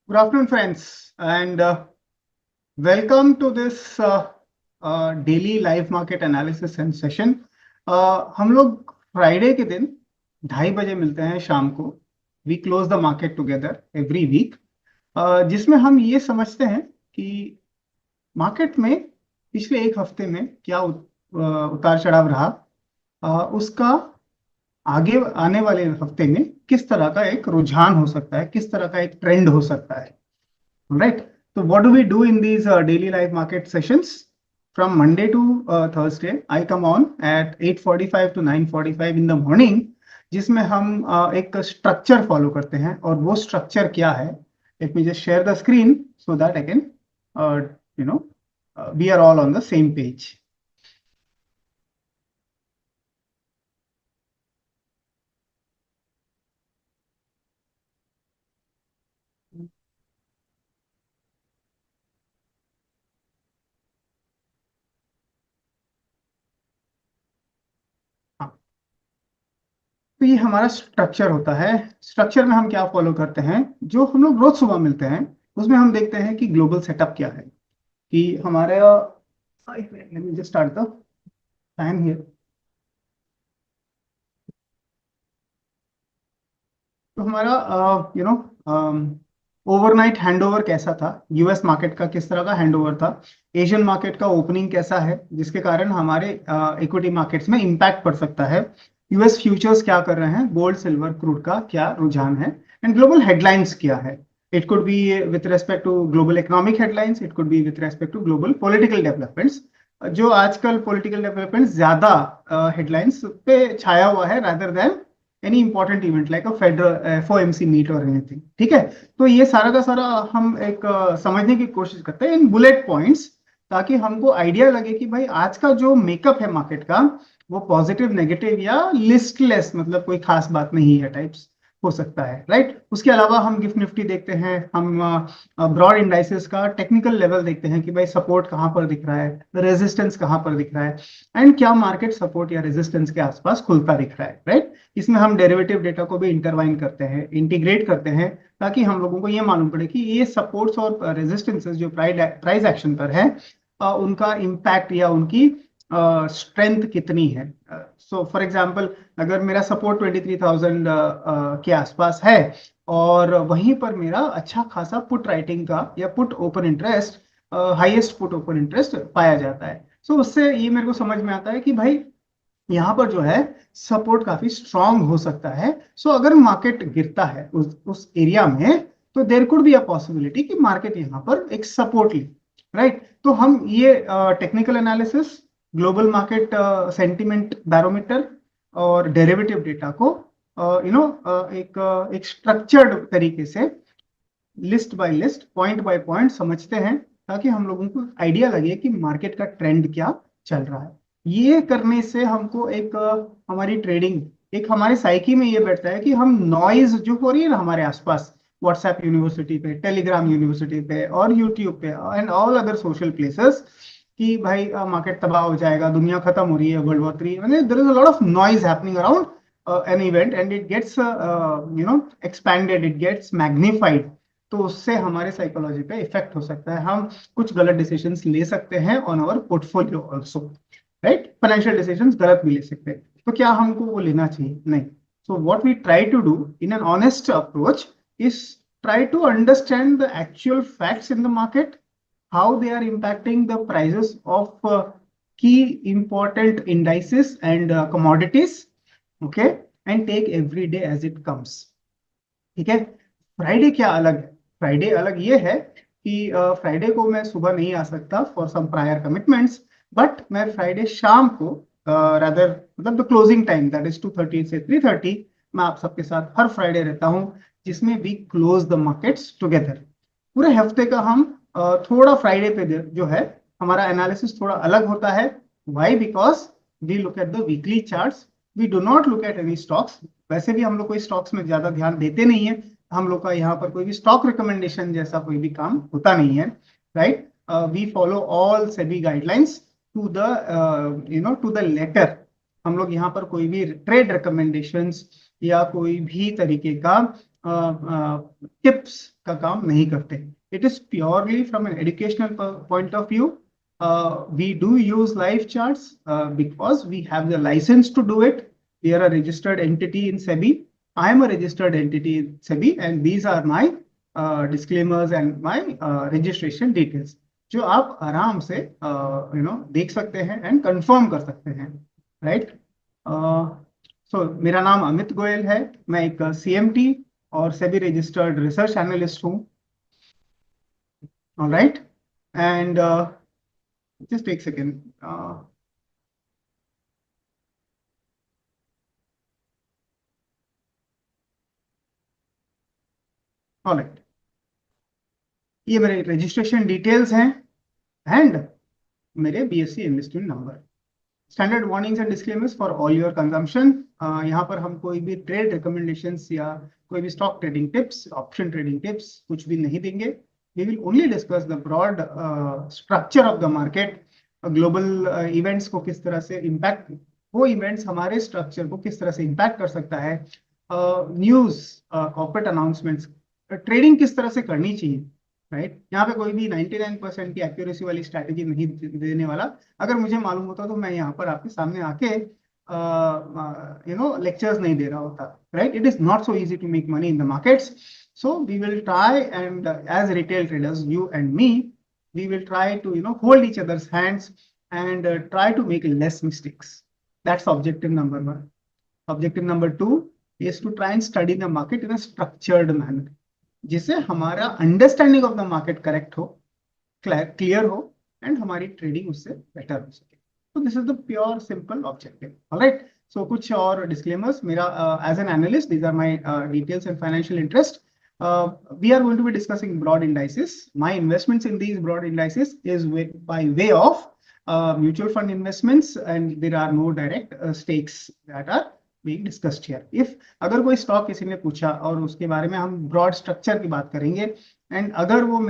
Good afternoon, friends, and welcome to this daily live market analysis and session. हम लोग Friday के दिन 2:30 बजे मिलते हैं शाम को. We close the market together every week, जिसमें हम ये समझते हैं कि मार्केट में पिछले एक हफ्ते में क्या उतार चढ़ाव रहा, उसका आगे आने वाले हफ्ते में किस तरह का एक रुझान हो सकता है, किस तरह का एक ट्रेंड हो सकता है. Right. So what do we do in these daily live market sessions? From Monday to Thursday, I come on at 8:45 to 9:45 in the morning, जिसमें हम एक स्ट्रक्चर फॉलो करते हैं. और वो स्ट्रक्चर क्या है? Let me just share the screen so that I can, we are all on the same page. तो ये हमारा स्ट्रक्चर होता है. स्ट्रक्चर में हम क्या फॉलो करते हैं? जो हम लोग रोज सुबह मिलते हैं उसमें हम देखते हैं कि ग्लोबल सेटअप क्या है, कि हमारे let me just start the time here. तो हमारा ओवरनाइट हैंडओवर कैसा था, यूएस मार्केट का किस तरह का हैंडओवर था, एशियन मार्केट का ओपनिंग कैसा है, जिसके कारण हमारे इक्विटी मार्केट्स में इंपैक्ट पड़ सकता है, यूएस फ्यूचर्स क्या कर रहे हैं, गोल्ड सिल्वर क्रूड का क्या रुझान है, एंड ग्लोबल हेडलाइंस क्या है. It could be with respect to global economic headlines, it could be with respect to global political developments. जो आजकल पॉलिटिकल डेवलपमेंट्स ज्यादा हेडलाइंस पे छाया हुआ है rather than any important event like a federal FOMC meet or anything. ठीक है. तो ये सारा का सारा हम एक समझने की कोशिश करते हैं इन बुलेट पॉइंट्स, ताकि हमको आइडिया लगे कि भाई आज का जो मेकअप है मार्केट का वो पॉजिटिव, नेगेटिव या लिस्टलेस, मतलब कोई खास बात नहीं है टाइप्स हो सकता है. राइट. उसके अलावा हम गिफ्ट निफ्टी देखते हैं, हम ब्रॉड इंडाइसेस का टेक्निकल लेवल देखते हैं कि भाई सपोर्ट कहाँ पर दिख रहा है, रेजिस्टेंस कहाँ पर दिख रहा है, एंड क्या मार्केट सपोर्ट या रेजिस्टेंस के आसपास खुलता दिख रहा है. राइट. इसमें हम डेरिवेटिव डेटा को भी इंटरवाइन करते हैं, इंटीग्रेट करते हैं, ताकि हम लोगों को ये मालूम पड़े कि ये सपोर्ट्स और रेजिस्टेंसेस जो प्राइस एक्शन पर है, उनका इम्पैक्ट या उनकी स्ट्रेंथ कितनी है. सो फॉर एग्जांपल, अगर मेरा सपोर्ट 23,000 के आसपास है और वहीं पर मेरा अच्छा खासा पुट राइटिंग का या put open interest, highest put open interest पाया जाता है. सो उससे ये मेरे को समझ में आता है कि भाई यहाँ पर जो है सपोर्ट काफी स्ट्रांग हो सकता है. सो अगर मार्केट गिरता है उस एरिया में, तो there could be a possibility कि मार्केट यहाँ पर एक सपोर्ट ले. राइट. तो हम ये technical analysis, global market sentiment barometer और डेरिवेटिव डेटा को एक स्ट्रक्चर्ड तरीके से list by list, point by point समझते हैं, ताकि हम लोगों को आइडिया लगे कि मार्केट का ट्रेंड क्या चल रहा है. ये करने से हमको एक हमारी ट्रेडिंग, एक हमारे साइकी में ये बैठता है कि हम नॉइज जो हो रही है ना हमारे आसपास, व्हाट्सएप यूनिवर्सिटी पे, टेलीग्राम यूनिवर्सिटी पे और यूट्यूब पे and all other social places, कि भाई मार्केट तबाह हो जाएगा, दुनिया खत्म हो रही है, world war 3, there is a lot of noise happening around an event and it gets expanded, it gets magnified. तो उससे हमारे साइकोलॉजी पे इफेक्ट हो सकता है, हम कुछ गलत डिसीजंस ले सकते हैं on our portfolio also. Right. Financial decisions गलत भी ले सकते हैं. तो क्या हमको वो लेना चाहिए? नहीं. So what we try to do in an honest approach is try to understand the actual facts in the market, how they are impacting the prices of key important indices and commodities. Okay. And take every day as it comes. ठीक है. Friday क्या अलग है? Friday अलग ये है कि Friday को मैं सुबह नहीं आ सकता for some prior commitments, but मैं फ्राइडे शाम को, रादर मतलब the closing time that is 2:30 से 3:30, मैं आप सबके साथ हर फ्राइडे रहता हूं, जिसमें we close the markets together. पूरे हफ्ते का हम थोड़ा फ्राइडे पे जो है हमारा एनालिसिस थोड़ा अलग होता है. Why? Because we look at the weekly charts, we do not look at any stocks. वैसे भी हम लोग कोई स्टॉक्स में ज्यादा ध्यान देते नहीं है, हम लोग का यहाँ पर कोई भी स्टॉक रिकमेंडेशन जैसा कोई भी काम होता नहीं है. Right. We follow all SEBI guidelines to the to the letter. हम लोग यहाँ पर कोई भी ट्रेड रिकमेंडेशंस या कोई भी तरीके का टिप्स का काम नहीं करते. It is purely from an educational point of view. We do use live charts because we have the license to do it. We are a registered entity in SEBI. I am a registered entity in SEBI, and these are my disclaimers and my registration details, जो आप आराम से देख सकते हैं and confirm कर सकते हैं, राइट. सो मेरा नाम अमित गोयल है. मैं एक CMT और सेबी रजिस्टर्ड रिसर्च एनालिस्ट हूँ. Alright. And just take a second. Alright. ये मेरे रजिस्ट्रेशन डिटेल्स हैं एंड मेरे BSc investment number. Standard warnings and disclaimers for all your consumption. यहाँ पर हम कोई भी ट्रेड रिकमेंडेशंस या कोई भी stock trading tips, option trading tips कुछ भी नहीं देंगे. We will only discuss the broad structure of the market. Global events को किस तरह से इम्पैक्ट, वो इवेंट्स हमारे स्ट्रक्चर को किस तरह से इम्पैक्ट कर सकता है. न्यूज़, कॉर्पोरेट अनाउंसमेंट्स, ट्रेडिंग किस तरह से करनी चाहिए, राइट. यहाँ पे कोई भी 99% की एक्यूरेसी वाली स्ट्रैटेजी नहीं देने वाला. अगर मुझे मालूम होता तो मैं यहाँ पर आपके सामने आके लेक्चर्स नहीं दे रहा होता, right. It is not so easy to make money in the markets. So we will try and as retail traders, you and me, we will try to hold each other's hands and try to make less mistakes. That's objective number 1. Objective number 2 is to try and study the market in a structured manner, जिससे हमारा understanding of the market correct हो, clear हो and हमारी trading उससे better हो सके. तो this is the pure simple objective. Alright. So कुछ और डिस्क्लेमर्स. मेरा as an analyst, these are my details and financial interest. We are going to be discussing broad indices. My investments in these broad indices is by way of mutual fund investments, and there are no direct stakes that are being discussed here. If अगर कोई stock किसी ने पूछा और उसके बारे में हम ब्रॉड स्ट्रक्चर की बात करेंगे, एंड अगर वो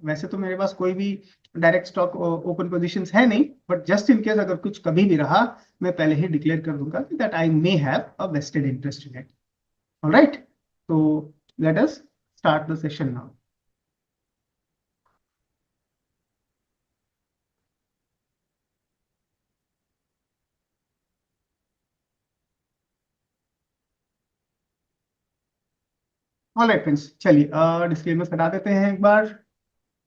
वैसे तो मेरे पास कोई भी डायरेक्ट स्टॉक ओपन पोजीशंस है नहीं, बट जस्ट इन केस अगर कुछ कभी भी रहा, मैं पहले ही डिक्लेयर कर दूंगा कि that I may have a vested interest in it. Alright. तो let us start the session now. Alright friends, चलिए डिस्क्लेमर्स हटा देते हैं एक बार.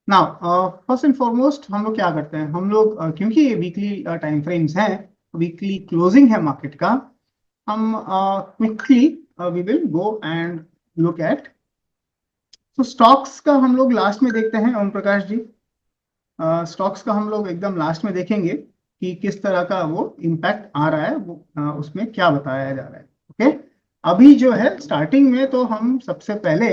नाउ फर्स्ट एंड फॉरमोस्ट हम लोग क्या करते हैं, हम लोग क्योंकि ये वीकली टाइम फ्रेम्स हैं, वीकली क्लोजिंग है मार्केट का, हम quickly we will go and look at. तो स्टॉक्स का हम लोग लास्ट में देखते हैं. ओम प्रकाश जी, स्टॉक्स का हम लोग एकदम लास्ट में देखेंगे कि किस तरह का वो इम्पैक्ट आ रहा है, वो उसमें क्या बताया जा रहा है. ओके. अभी जो है स्टार्टिंग में तो हम सबसे पहले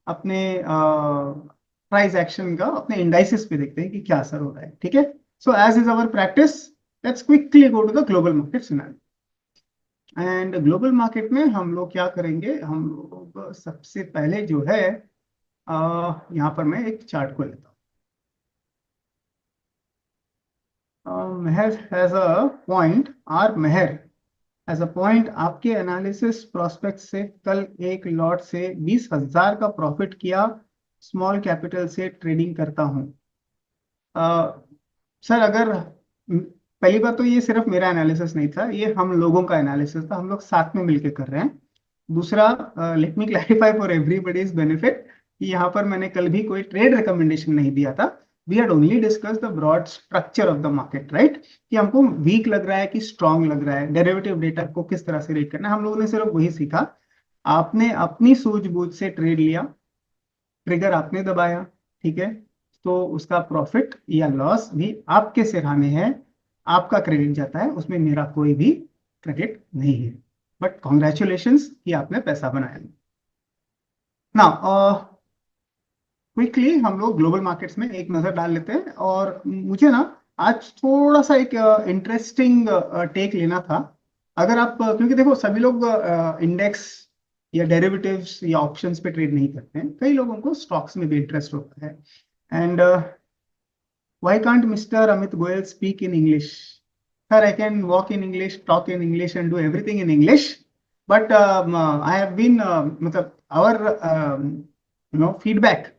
अपने प्राइस एक्शन का अपने इंडाइसेस पे देखते हैं कि क्या असर हो रहा है. ठीक है. So as is our practice, let's quickly go to the global market scenario. And global market में हम लोग क्या करेंगे, हम लोग सबसे पहले जो है यहाँ पर मैं एक चार्ट को लेता हूँ. Meher has a point, or Meher has a point आपके एनालिसिस प्रोस्पेक्ट से कल एक लॉट से 20,000 का प्रॉफिट किया, स्मॉल कैपिटल से ट्रेडिंग करता हूँ. सर अगर पहली बात तो ये सिर्फ मेरा एनालिसिस नहीं था, ये हम लोगों का एनालिसिस था, हम लोग साथ में मिलकर कर रहे हैं. दूसरा, let me clarify for everybody's benefit, कि यहाँ पर मैंने कल भी कोई ट्रेड रिकमेंडेशन नहीं दिया था. We had only discuss the broad structure of the market, right. कि हमको वीक लग रहा है कि स्ट्रांग लग रहा है, डेरिवेटिव डेटा को किस तरह से रेट करना है, हम लोगों ने सिर्फ वही सीखा. आपने अपनी सूझबूझ से ट्रेड लिया, ट्रिगर आपने दबाया, ठीक है, तो उसका प्रॉफिट या लॉस भी आपके सिरहाने है, आपका क्रेडिट जाता है, उसमें मेरा कोई भी क्रेडिट नहीं है. बट कॉन्ग्रेचुलेशंस कि आपने पैसा बनाया. ना क्विकली हम लोग ग्लोबल मार्केट्स में एक नजर डाल लेते हैं. और मुझे ना आज थोड़ा सा एक इंटरेस्टिंग टेक लेना था. अगर आप क्योंकि देखो सभी लोग इंडेक्स या डेरिवेटिव्स या ऑप्शंस पे ट्रेड नहीं करते हैं, कई लोगों को स्टॉक्स में भी इंटरेस्ट होता है. And why can't Mr. Amit Goel speak in English? Sir, I can walk in English, talk in English and do everything in English. But I have been मतलब our feedback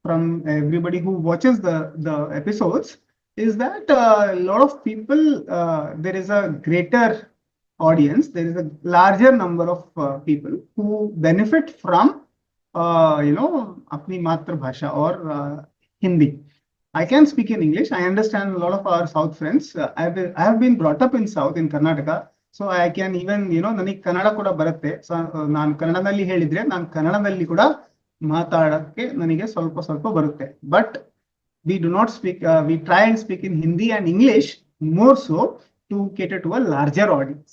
from everybody who watches the episodes is that a lot of people, there is a greater audience, there is a larger number of people who benefit from apni matrabhasha or Hindi. I can speak in English. I understand a lot of our South friends. I have been brought up in South in Karnataka. So I can even, ನನಗೆ ಕನ್ನಡ ಕೂಡ ಬರುತ್ತೆ. So ನಾನು ಕನ್ನಡದಲ್ಲಿ ಹೇಳಿದ್ರೆ ನಾನು ಕನ್ನಡದಲ್ಲಿ ಕೂಡ ಮಾತಾಡಕ್ಕೆ ನನಗೆ ಸ್ವಲ್ಪ ಸ್ವಲ್ಪ ಬರುತ್ತೆ. But we do not speak, we try and speak in Hindi and English more so to cater to a larger audience.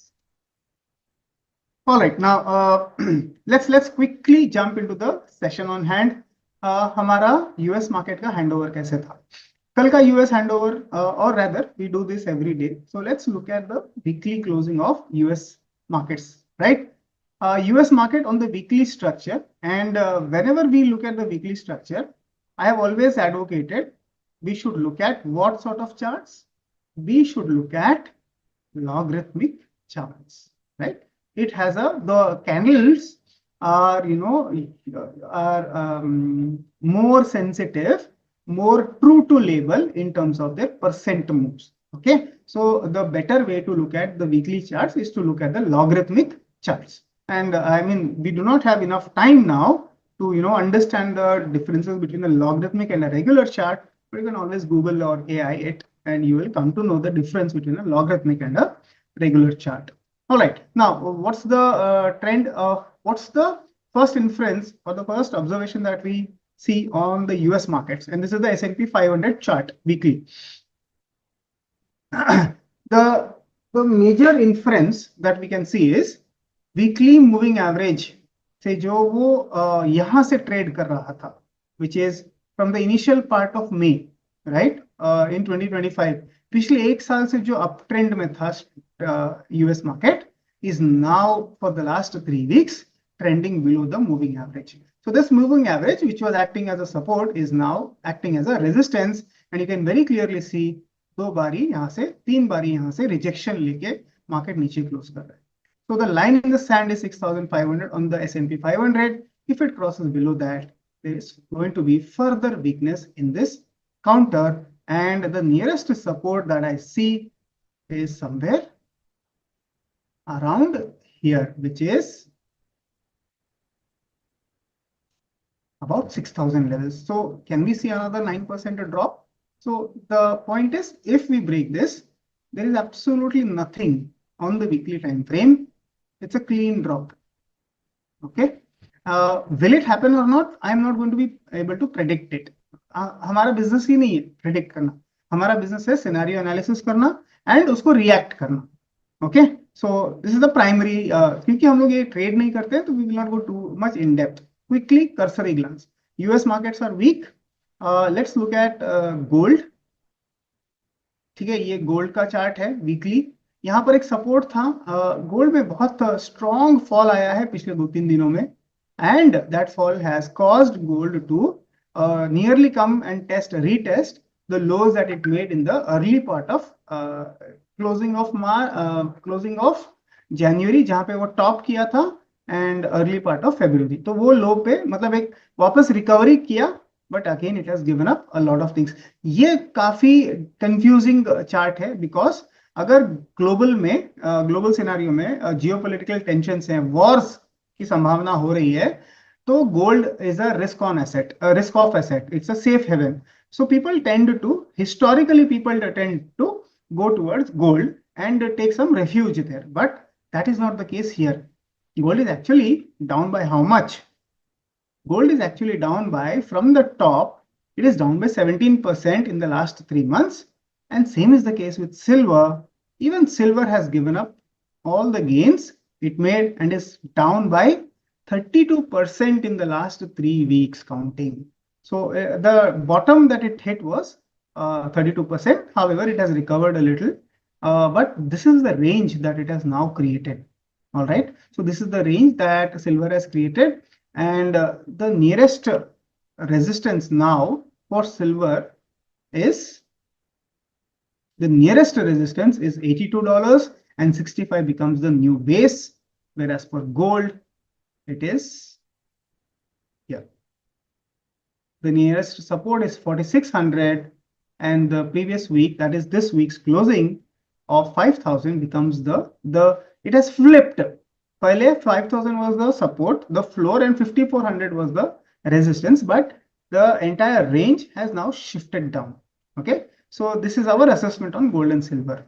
All right, now let's quickly jump into the session on hand. हमारा US market का handover कैसे था? कल का US handover, और rather we do this every day. So let's look at the weekly closing of US markets, right? US market on the weekly structure, and whenever we look at the weekly structure, I have always advocated we should look at what sort of charts? We should look at logarithmic charts, right? It has the candles are more sensitive, more true to label in terms of their percent moves. Okay, so the better way to look at the weekly charts is to look at the logarithmic charts. And I mean, we do not have enough time now to understand the differences between a logarithmic and a regular chart, but you can always Google or AI it, and you will come to know the difference between a logarithmic and a regular chart. All right, now what's the trend? What's the first inference or the first observation that we see on the US markets? And this is the S&P 500 chart weekly. The major inference that we can see is weekly moving average से जो वो यहाँ से trade कर रहा था, which is from the initial part of May, right? In 2025, पिछले एक साल से जो uptrend में था US market is now for the last 3 weeks trending below the moving average. So this moving average, which was acting as a support, is now acting as a resistance, and you can very clearly see 2 बारी यहाँ से 3 बारी यहाँ से rejection लेके market नीचे close कर रहा है. So the line in the sand is 6,500 on the S&P 500. If it crosses below that, there is going to be further weakness in this counter, and the nearest support that I see is somewhere around here, which is about 6,000 levels. So can we see another 9% drop? So the point is, if we break this, there is absolutely nothing on the weekly time frame. It's a clean drop. Okay. Will it happen or not? I'm not going to be able to predict it. हमारा business ही नहीं है predict करना. हमारा business है scenario analysis करना and उसको react करना. Okay. So this is the primary. क्योंकि हम लोग ये trade नहीं करते, तो we will not go too much in depth. Quickly, cursory glance. US markets are weak. Let's look at gold. ठीक है, ये gold का chart है weekly. यहाँ पर एक सपोर्ट था. गोल्ड में बहुत स्ट्रॉन्ग फॉल आया है पिछले 2-3 दिनों में, and that fall has caused gold to nearly come and retest the lows that it made in the early part of closing of January, जहां पे वो टॉप किया था, and early part of February. तो वो लो पे मतलब एक वापस रिकवरी किया, but again it has given up a lot of things. ये काफी कंफ्यूजिंग चार्ट है, बिकॉज अगर ग्लोबल सिनेरियो में जियोपॉलिटिकल टेंशन्स हैं, वॉर्स की संभावना हो रही है, तो gold is a risk off asset. It's a safe haven. So historically people tend to go towards gold and take some refuge there, but that is not the case here. Gold is actually down by how much? Gold is actually down by, from the top, it is down by 17% in the last 3 months. And same is the case with silver. Even silver has given up all the gains it made and is down by 32% in the last 3 weeks counting. So the bottom that it hit was 32%. However, it has recovered a little, but this is the range that it has now created. All right. So this is the range that silver has created, and the nearest resistance now for silver is $82, and 65 becomes the new base. Whereas for gold, it is the nearest support is 4600, and the previous week, that is this week's closing of 5000 becomes it has flipped. Earlier 5000 was the support, the floor, and 5400 was the resistance, but the entire range has now shifted down. Okay, so this is our assessment on gold and silver.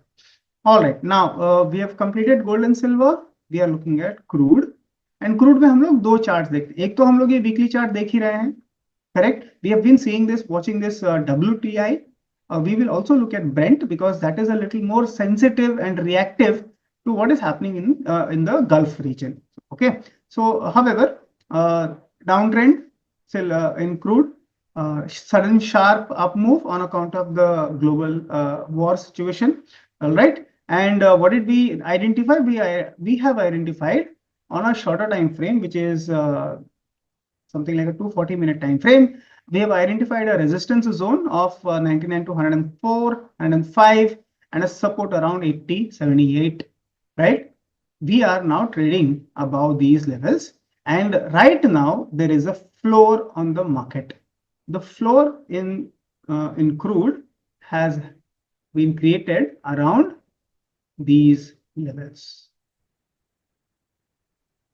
All right, now we have completed gold and silver. We are looking at crude, and crude में हम लोग दो charts देखते हैं. एक तो हम लोग ये वीकली चार्ट देख ही रहे हैं, correct? We have been seeing this, watching this WTI. We will also look at Brent because that is a little more sensitive and reactive to what is happening in the Gulf region. Okay, so however, downtrend still in crude, sudden sharp up move on account of the global war situation. All right, and what did we identify? We have identified on a shorter time frame, which is something like a 240-minute time frame. We have identified a resistance zone of 99 to 104, 105, and a support around 80, 78, right? We are now trading above these levels, and right now there is a floor on the market. The floor in crude has been created around these levels.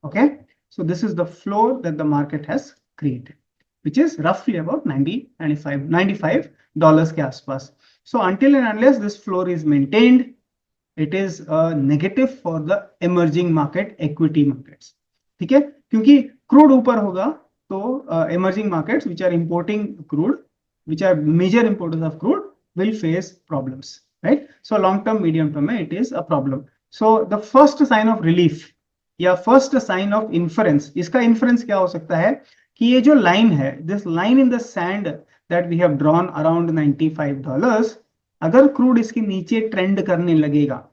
Okay, so this is the floor that the market has created, which is roughly about 95 dollars के आसपास. So until and unless this floor is maintained, it is a negative for the emerging market equity markets. ठीक है, क्योंकि crude ऊपर होगा तो emerging markets which are importing crude, which are major importers of crude, will face problems, right? So long term, medium term it is a problem. So the first sign of relief या first sign of inference, इसका inference क्या हो सकता है कि ये जो line है, this line in the sand that we have drawn around 95 dollars, अगर क्रूड इसके नीचे ट्रेंड करने लगेगा,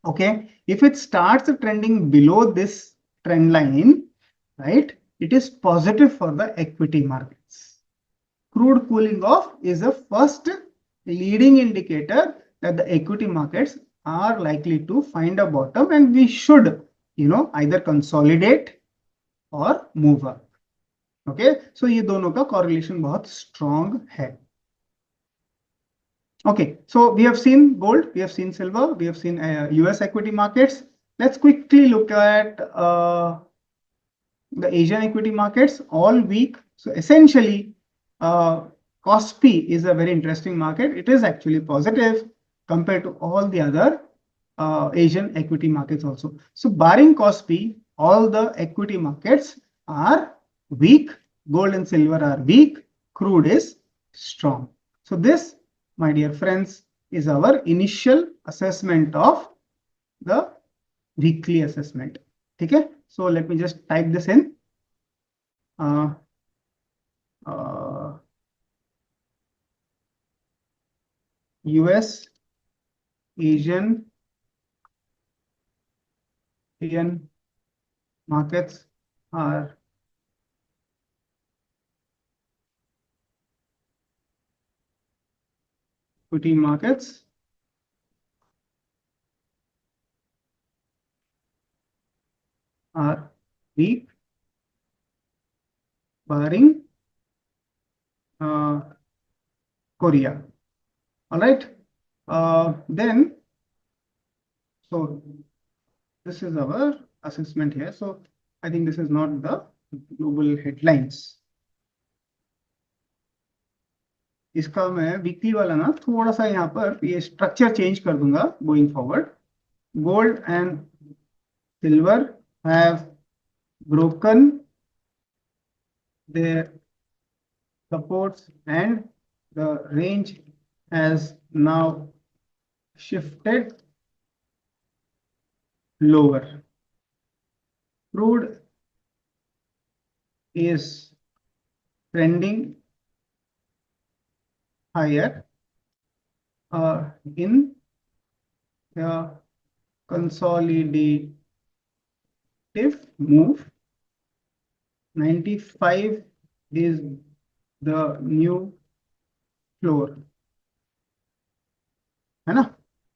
okay, if it starts trending below this trend line, right, it is positive for the equity markets. Crude cooling off is the first leading indicator that the equity markets are likely to find a bottom, and we should either consolidate or move up. Okay, so ये दोनों का correlation बहुत strong है. Okay, so we have seen gold, we have seen silver, we have seen US equity markets. Let's quickly look at the Asian equity markets all week. So essentially, KOSPI is a very interesting market. It is actually positive compared to all the other Asian equity markets also. So barring KOSPI, all the equity markets are weak. Gold and silver are weak. Crude is strong. So this, my dear friends, is our initial assessment of the weekly assessment. Okay, so let me just type this in. US, Asian markets are equity markets are weak, barring Korea. All right. Then, so this is our assessment here. So I think this is not the global headlines. इसका मैं weekly वाला ना थोड़ा सा यहाँ पर ये structure change कर दूंगा going forward. Gold and silver have broken their supports and the range has now shifted lower. Crude is trending higher in the consolidative move. 95 is the new floor.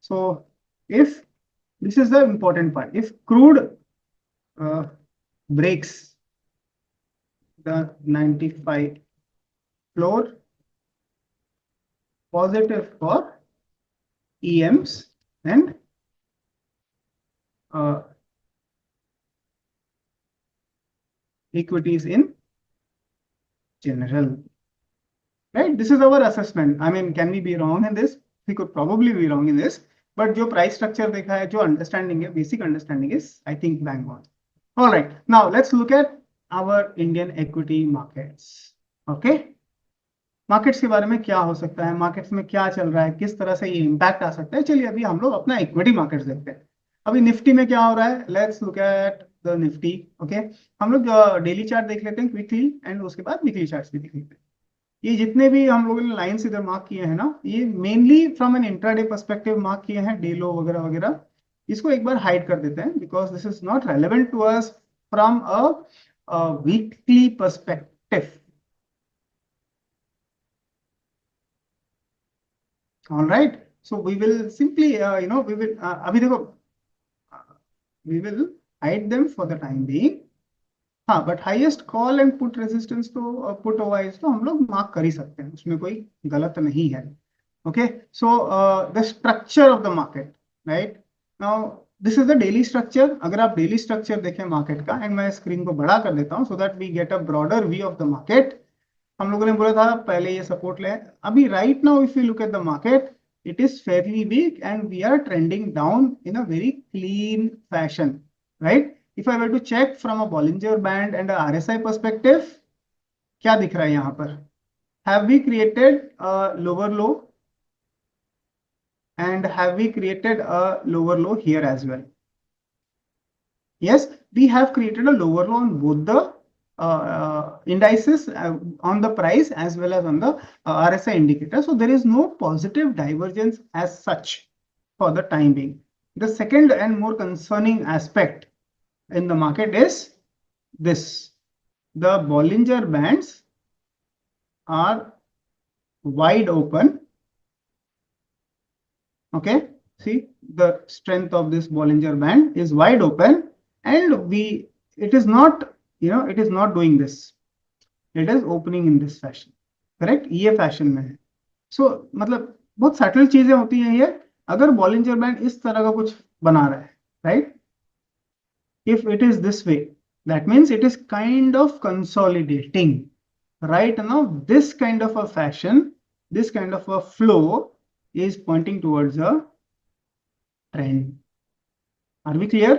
So if this is the important part, if crude breaks the 95 floor, positive for EMs and equities in general. Right? This is our assessment. I mean, can we be wrong in this? We could probably be wrong in this. But जो price structure देखा है, जो understanding है, basic understanding is, I think, bang on. All right. Now let's look at our Indian equity markets. Okay. Markets के बारे में क्या हो सकता है, मार्केट्स में क्या चल रहा है, किस तरह से ये इम्पैक्ट आ सकता है. चलिए अभी हम लोग अपना इक्विटी मार्केट्स देखते हैं. अभी निफ्टी में क्या हो रहा है, let's look at the Nifty. Okay, हम लोग डेली चार्ट देख लेते हैं क्विकली एंड उसके बाद वीकली चार्ट्स भी देख लेते हैं. ये जितने भी हम लोगों ने लाइंस इधर मार्क किए हैं ना, ये mainly from an intraday perspective mark किए हैं, डे लो वगैरह वगैरह. इसको एक बार हाइड कर देते हैं because this is not relevant to us from a weekly perspective. All right, so we will simply we will अभी देखो we will hide them for the time being. हाँ, but highest call and put resistance तो put wise तो हम लोग mark कर ही सकते हैं, उसमें कोई गलत नहीं है. Okay, so the structure of the market, right now this is the daily structure. अगर आप डेली स्ट्रक्चर देखें मार्केट का, एंड मैं स्क्रीन को बड़ा कर देता हूँ so that we get a broader view of the market. हम लोगों ने बोला था पहले ये सपोर्ट ले. अभी right now if you look at the market, it is fairly weak and we are trending down in a very clean fashion, right? If I were to check from a Bollinger Band and a RSI perspective, क्या दिख रहा है यहाँ पर? Have we created a lower low and have we created a lower low here as well? Yes, we have created a lower low on both the indices, on the price as well as on the RSI indicator. So there is no positive divergence as such for the time being. The second and more concerning aspect in the market is this: the Bollinger Bands are wide open. Okay, see the strength of this Bollinger Band is wide open, and it is not, it is not doing this. It is opening in this fashion. Correct? ये fashion में है. So मतलब बहुत subtle चीजें होती हैं ये. अगर बॉलिंजर बैंड इस तरह का कुछ बना रहा है, right, if it is this way, that means it is kind of consolidating. Right now this kind of a fashion, this kind of a flow is pointing towards a trend. Are we clear?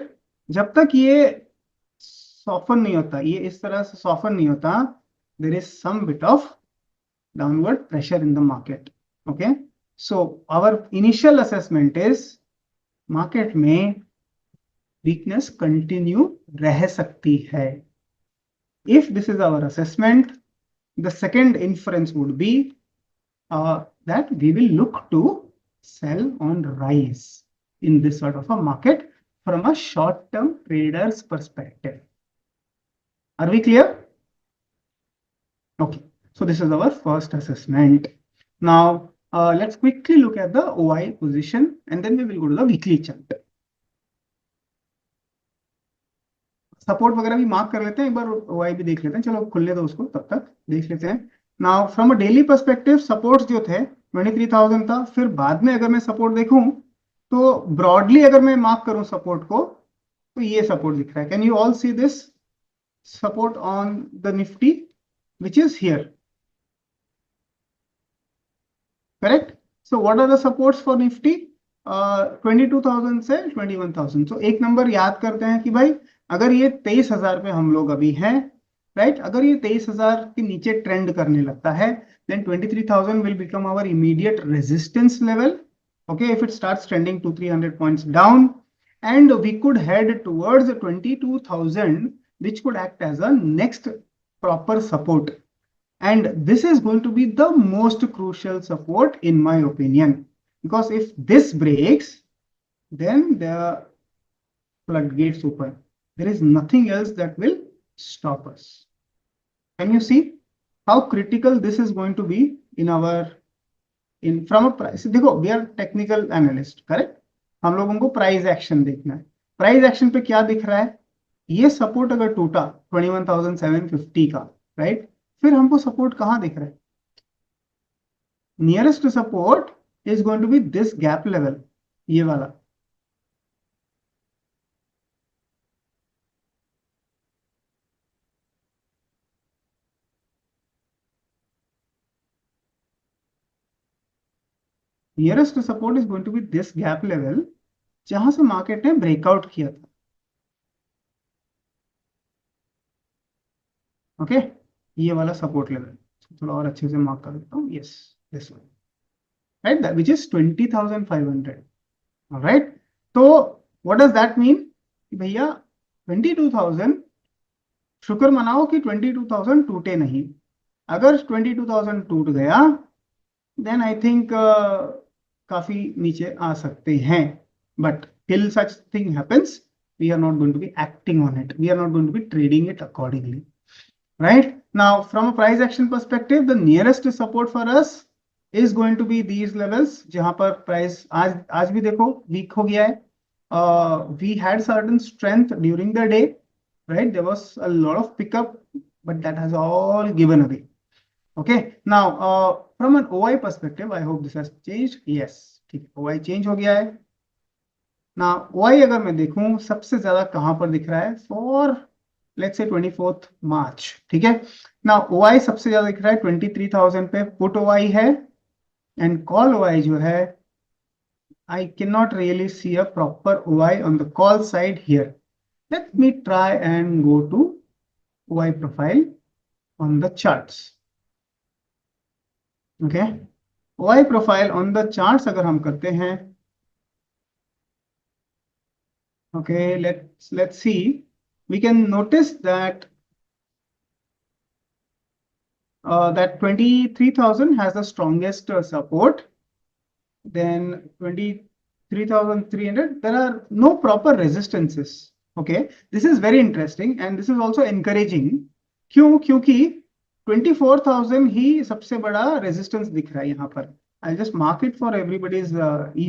जब तक ये soften नहीं होता, ये इस तरह से soften नहीं होता, there is some bit of downward pressure in the market. Okay, so our initial assessment is market में weakness continue रह सकती है. If this is our assessment, the second inference would be that we will look to sell on rise in this sort of a market from a short-term trader's perspective. Are we clear? Okay, so this is our first assessment. Now let's quickly look at the OI position and then we will go to the weekly chart. Support वगैरह भी mark कर लेते हैं, एक बार OI भी देख लेते हैं. चलो खुल ले दो उसको, तब तक देख लेते हैं. Now from a daily perspective supports जो थे 23,000 था. फिर बाद में अगर मैं सपोर्ट देखूं तो ब्रॉडली अगर मैं मार्क करूं सपोर्ट को, तो ये सपोर्ट दिख रहा है. Can you all see this support on the Nifty which is here? Correct? So what are the supports for Nifty? 22,000 से 21,000. So एक नंबर याद करते हैं कि भाई अगर ये 23,000 पे हम लोग अभी हैं, राइट, अगर ये 23,000 के नीचे ट्रेंड करने लगता है, then 23,000 will become our immediate resistance level. Okay, if it starts trending 200-300 points down, and we could head towards 22,000, which could act as a next proper support. And this is going to be the most crucial support in my opinion, because if this breaks, then the floodgates open. There is nothing else that will stop us. Can you see how critical this is going to be in our from a price? देखो, we are technical analyst, correct? हम लोगों को price action देखना है. Price action पे क्या दिख रहा है? ये सपोर्ट अगर टूटा 21,750 का, राइट, फिर हमको सपोर्ट कहाँ दिख रहा है? Nearest support is going to be this gap level, ये वाला। Nearest support is going to be this gap level, जहां से मार्केट ने ब्रेकआउट किया था। ओके, ये वाला सपोर्ट लेवल थोड़ा और अच्छे से मार्क कर देता हूँ। Yes, this one, right, which is 20,500। Right, तो व्हाट डज दैट मीन कि भैया 22,000, शुक्र मनाओ कि 22,000 टूटे नहीं। अगर 22,000 टूट गया देन आई थिंक काफी नीचे आ सकते हैं, but till such thing happens we are not going to be acting on it, we are not going to be trading it accordingly. Right now, from a price action perspective, the nearest support for us is going to be these levels, जहां पर price आज भी देखो week हो गया है। We had certain strength during the day, right? There was a lot of pickup, but that has all given away. Okay, now from an OI perspective, I hope this has changed. Yes, ठीक है, OI change हो गया है ना। OI अगर मैं देखूं सबसे ज्यादा कहां पर दिख रहा है, फॉर लेट्स से 24 मार्च, ठीक है ना। OI सबसे ज्यादा दिख रहा है 23,000 पे, पुट OI है, एंड कॉल OI जो है I cannot really see a proper OI on the call side here. Let me try and go to OI profile on the charts. Okay, OI profile on the charts अगर हम करते हैं, okay, let's see. We can notice that that 23,000 has the strongest support. Then 23,300, there are no proper resistances. Okay, this is very interesting and this is also encouraging. क्यों? क्योंकि 24,000 ही सबसे बड़ा resistance दिख रहा है यहाँ पर। I just mark it for everybody's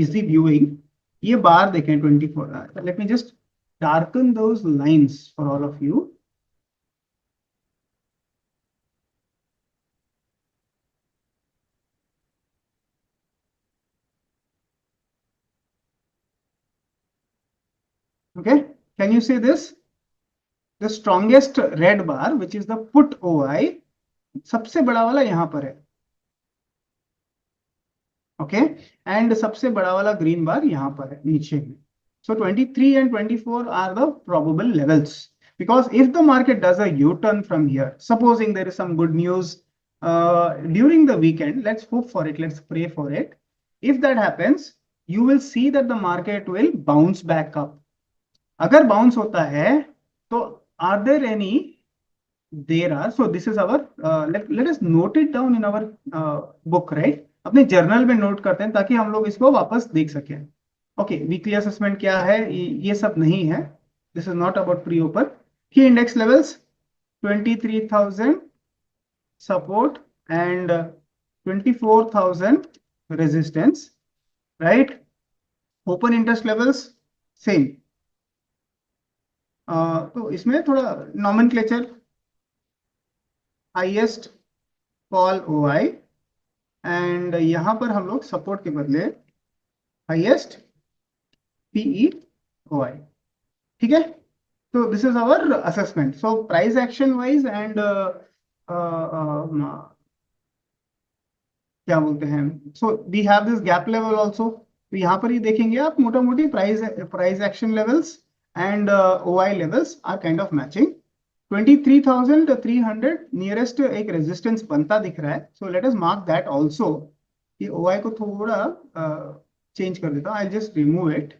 easy viewing. ये बार देखें 24, let me just darken those lines for all of you. Okay, can you see this? The strongest red bar, which is the put OI, सबसे बड़ा वाला यहाँ पर है। Okay, and सबसे बड़ा वाला ग्रीन बार यहाँ पर है नीचे में। So 23 and 24 are the probable levels, because if the market does a U-turn from here, supposing there is some good news during the weekend, let's hope for it, let's pray for it. If that happens, you will see that the market will bounce back up. अगर bounce होता है तो are there any, there are, so this is our let us note it down in our book, right? अपने journal में note करते हैं ताकि हम लोग इसको वापस देख सकें। ओके, वीकली असेसमेंट क्या है, ये सब नहीं है, this is not about pre open. Key index levels 23,000 support and 24,000 resistance, right? Open interest levels same. तो इसमें थोड़ा nomenclature, highest call OI, and यहां पर हम लोग सपोर्ट के बदले हाईएस्ट PE OI, ठीक है? तो this is our assessment. So price action wise and क्या बोलते हैं, so we have this gap level also. तो यहाँ पर ही देखेंगे आप मोटा मोटी price action levels and OI levels are kind of matching. 23,300 nearest एक रेजिस्टेंस बनता दिख रहा है, so let us mark that also. कि OI को थोड़ा चेंज कर देता हूँ, आई जस्ट रिमूव इट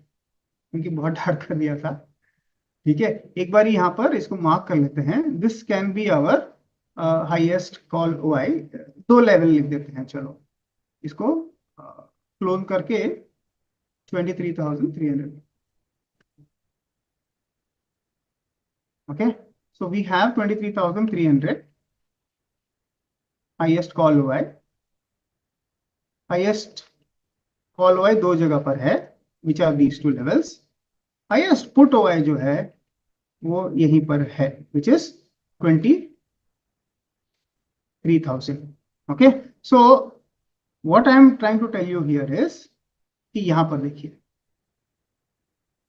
क्योंकि बहुत डार्क कर दिया था। ठीक है, एक बार यहाँ पर इसको मार्क कर लेते हैं। This can be our highest call OI। दो लेवल लिख देते हैं, चलो इसको क्लोन करके 23,300। Okay, so we have 23,300 highest call OI। highest call OI दो जगह पर है, which are these two levels। highest put OI जो है वो यहीं पर है, which is 23,000। okay, so what I am trying to tell you here is कि यहां पर देखिए,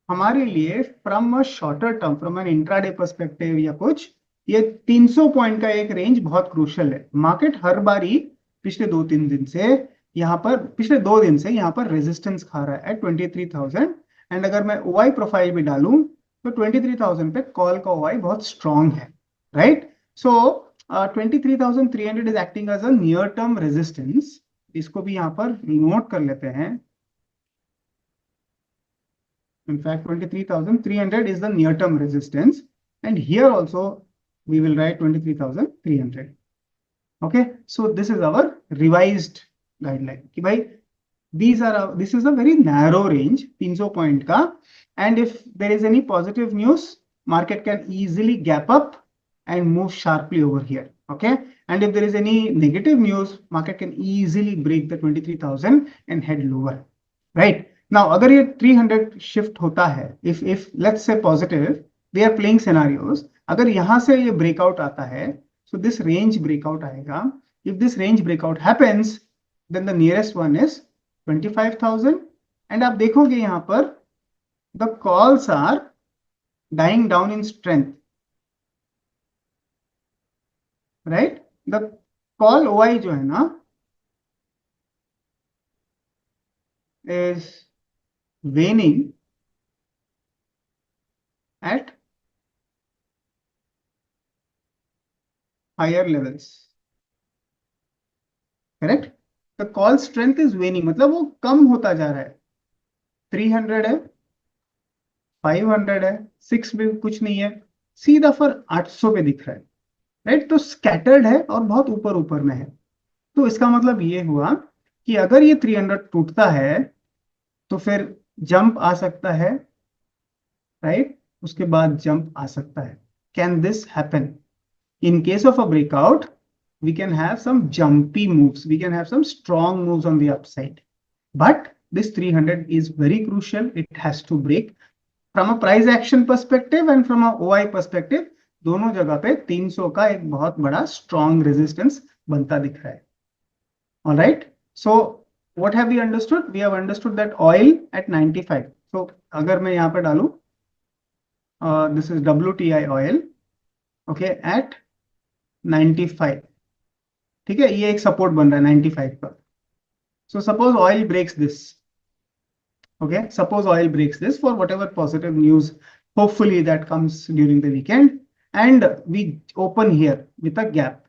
हमारे लिए from a shorter term, from an intraday perspective या कुछ, ये 300 पॉइंट का एक रेंज बहुत क्रूशियल है। मार्केट हर बारी पिछले 2-3 दिन से यहाँ पर, पिछले 2 दिन से यहाँ पर रेजिस्टेंस खा रहा है एट 23,000। एंड अगर मैं ओआई प्रोफाइल भी डालूं तो 23,000 पे कॉल का ओआई बहुत स्ट्रांग है, right? So 23,300 is acting as a near term resistance. इसको भी यहाँ पर नोट कर लेते हैं। In fact, 23,300 is the near-term resistance, and here also we will write 23,300. Okay, so this is our revised guideline. कि भाई this is a very narrow range, 300 point का, and if there is any positive news, market can easily gap up and move sharply over here. Okay, and if there is any negative news, market can easily break the 23,000 and head lower, right? Now अगर ये 300 shift होता है, if let's say positive, we are playing scenarios, अगर यहां से ये breakout आता है, सो दिस रेंज ब्रेकआउट आएगा। If this range breakout happens, then the nearest one is 25,000। And आप देखोगे यहां पर the calls are dying down in strength, right? The call OI जो है ना is waning at higher levels, correct? The call strength is waning, मतलब वो कम होता जा रहा है। 300 है, 500 है, 6 भी कुछ नहीं है, सीधा पर 800 पे दिख रहा है, राइट? तो स्कैटर्ड है और बहुत ऊपर ऊपर में है। तो इसका मतलब ये हुआ कि अगर ये 300 टूटता है तो फिर जंप आ सकता है, राइट? उसके बाद जंप आ सकता है। Can this happen? In case of a breakout, we can have some jumpy moves. We can have some strong moves on the upside. But this 300 is very crucial. It has to break. From a price action perspective and from a OI perspective, दोनों जगह पे 300 का एक बहुत बड़ा strong resistance बनता दिख रहा है। All right. So what have we understood? We have understood that oil at 95. So अगर मैं यहाँ पे डालूं, this is WTI oil, okay, at 95, ठीक है? ये एक सपोर्ट बन रहा है 95 पर। So suppose oil breaks this, okay, suppose oil breaks this for whatever positive news, hopefully that comes during the weekend, and we open here with a gap,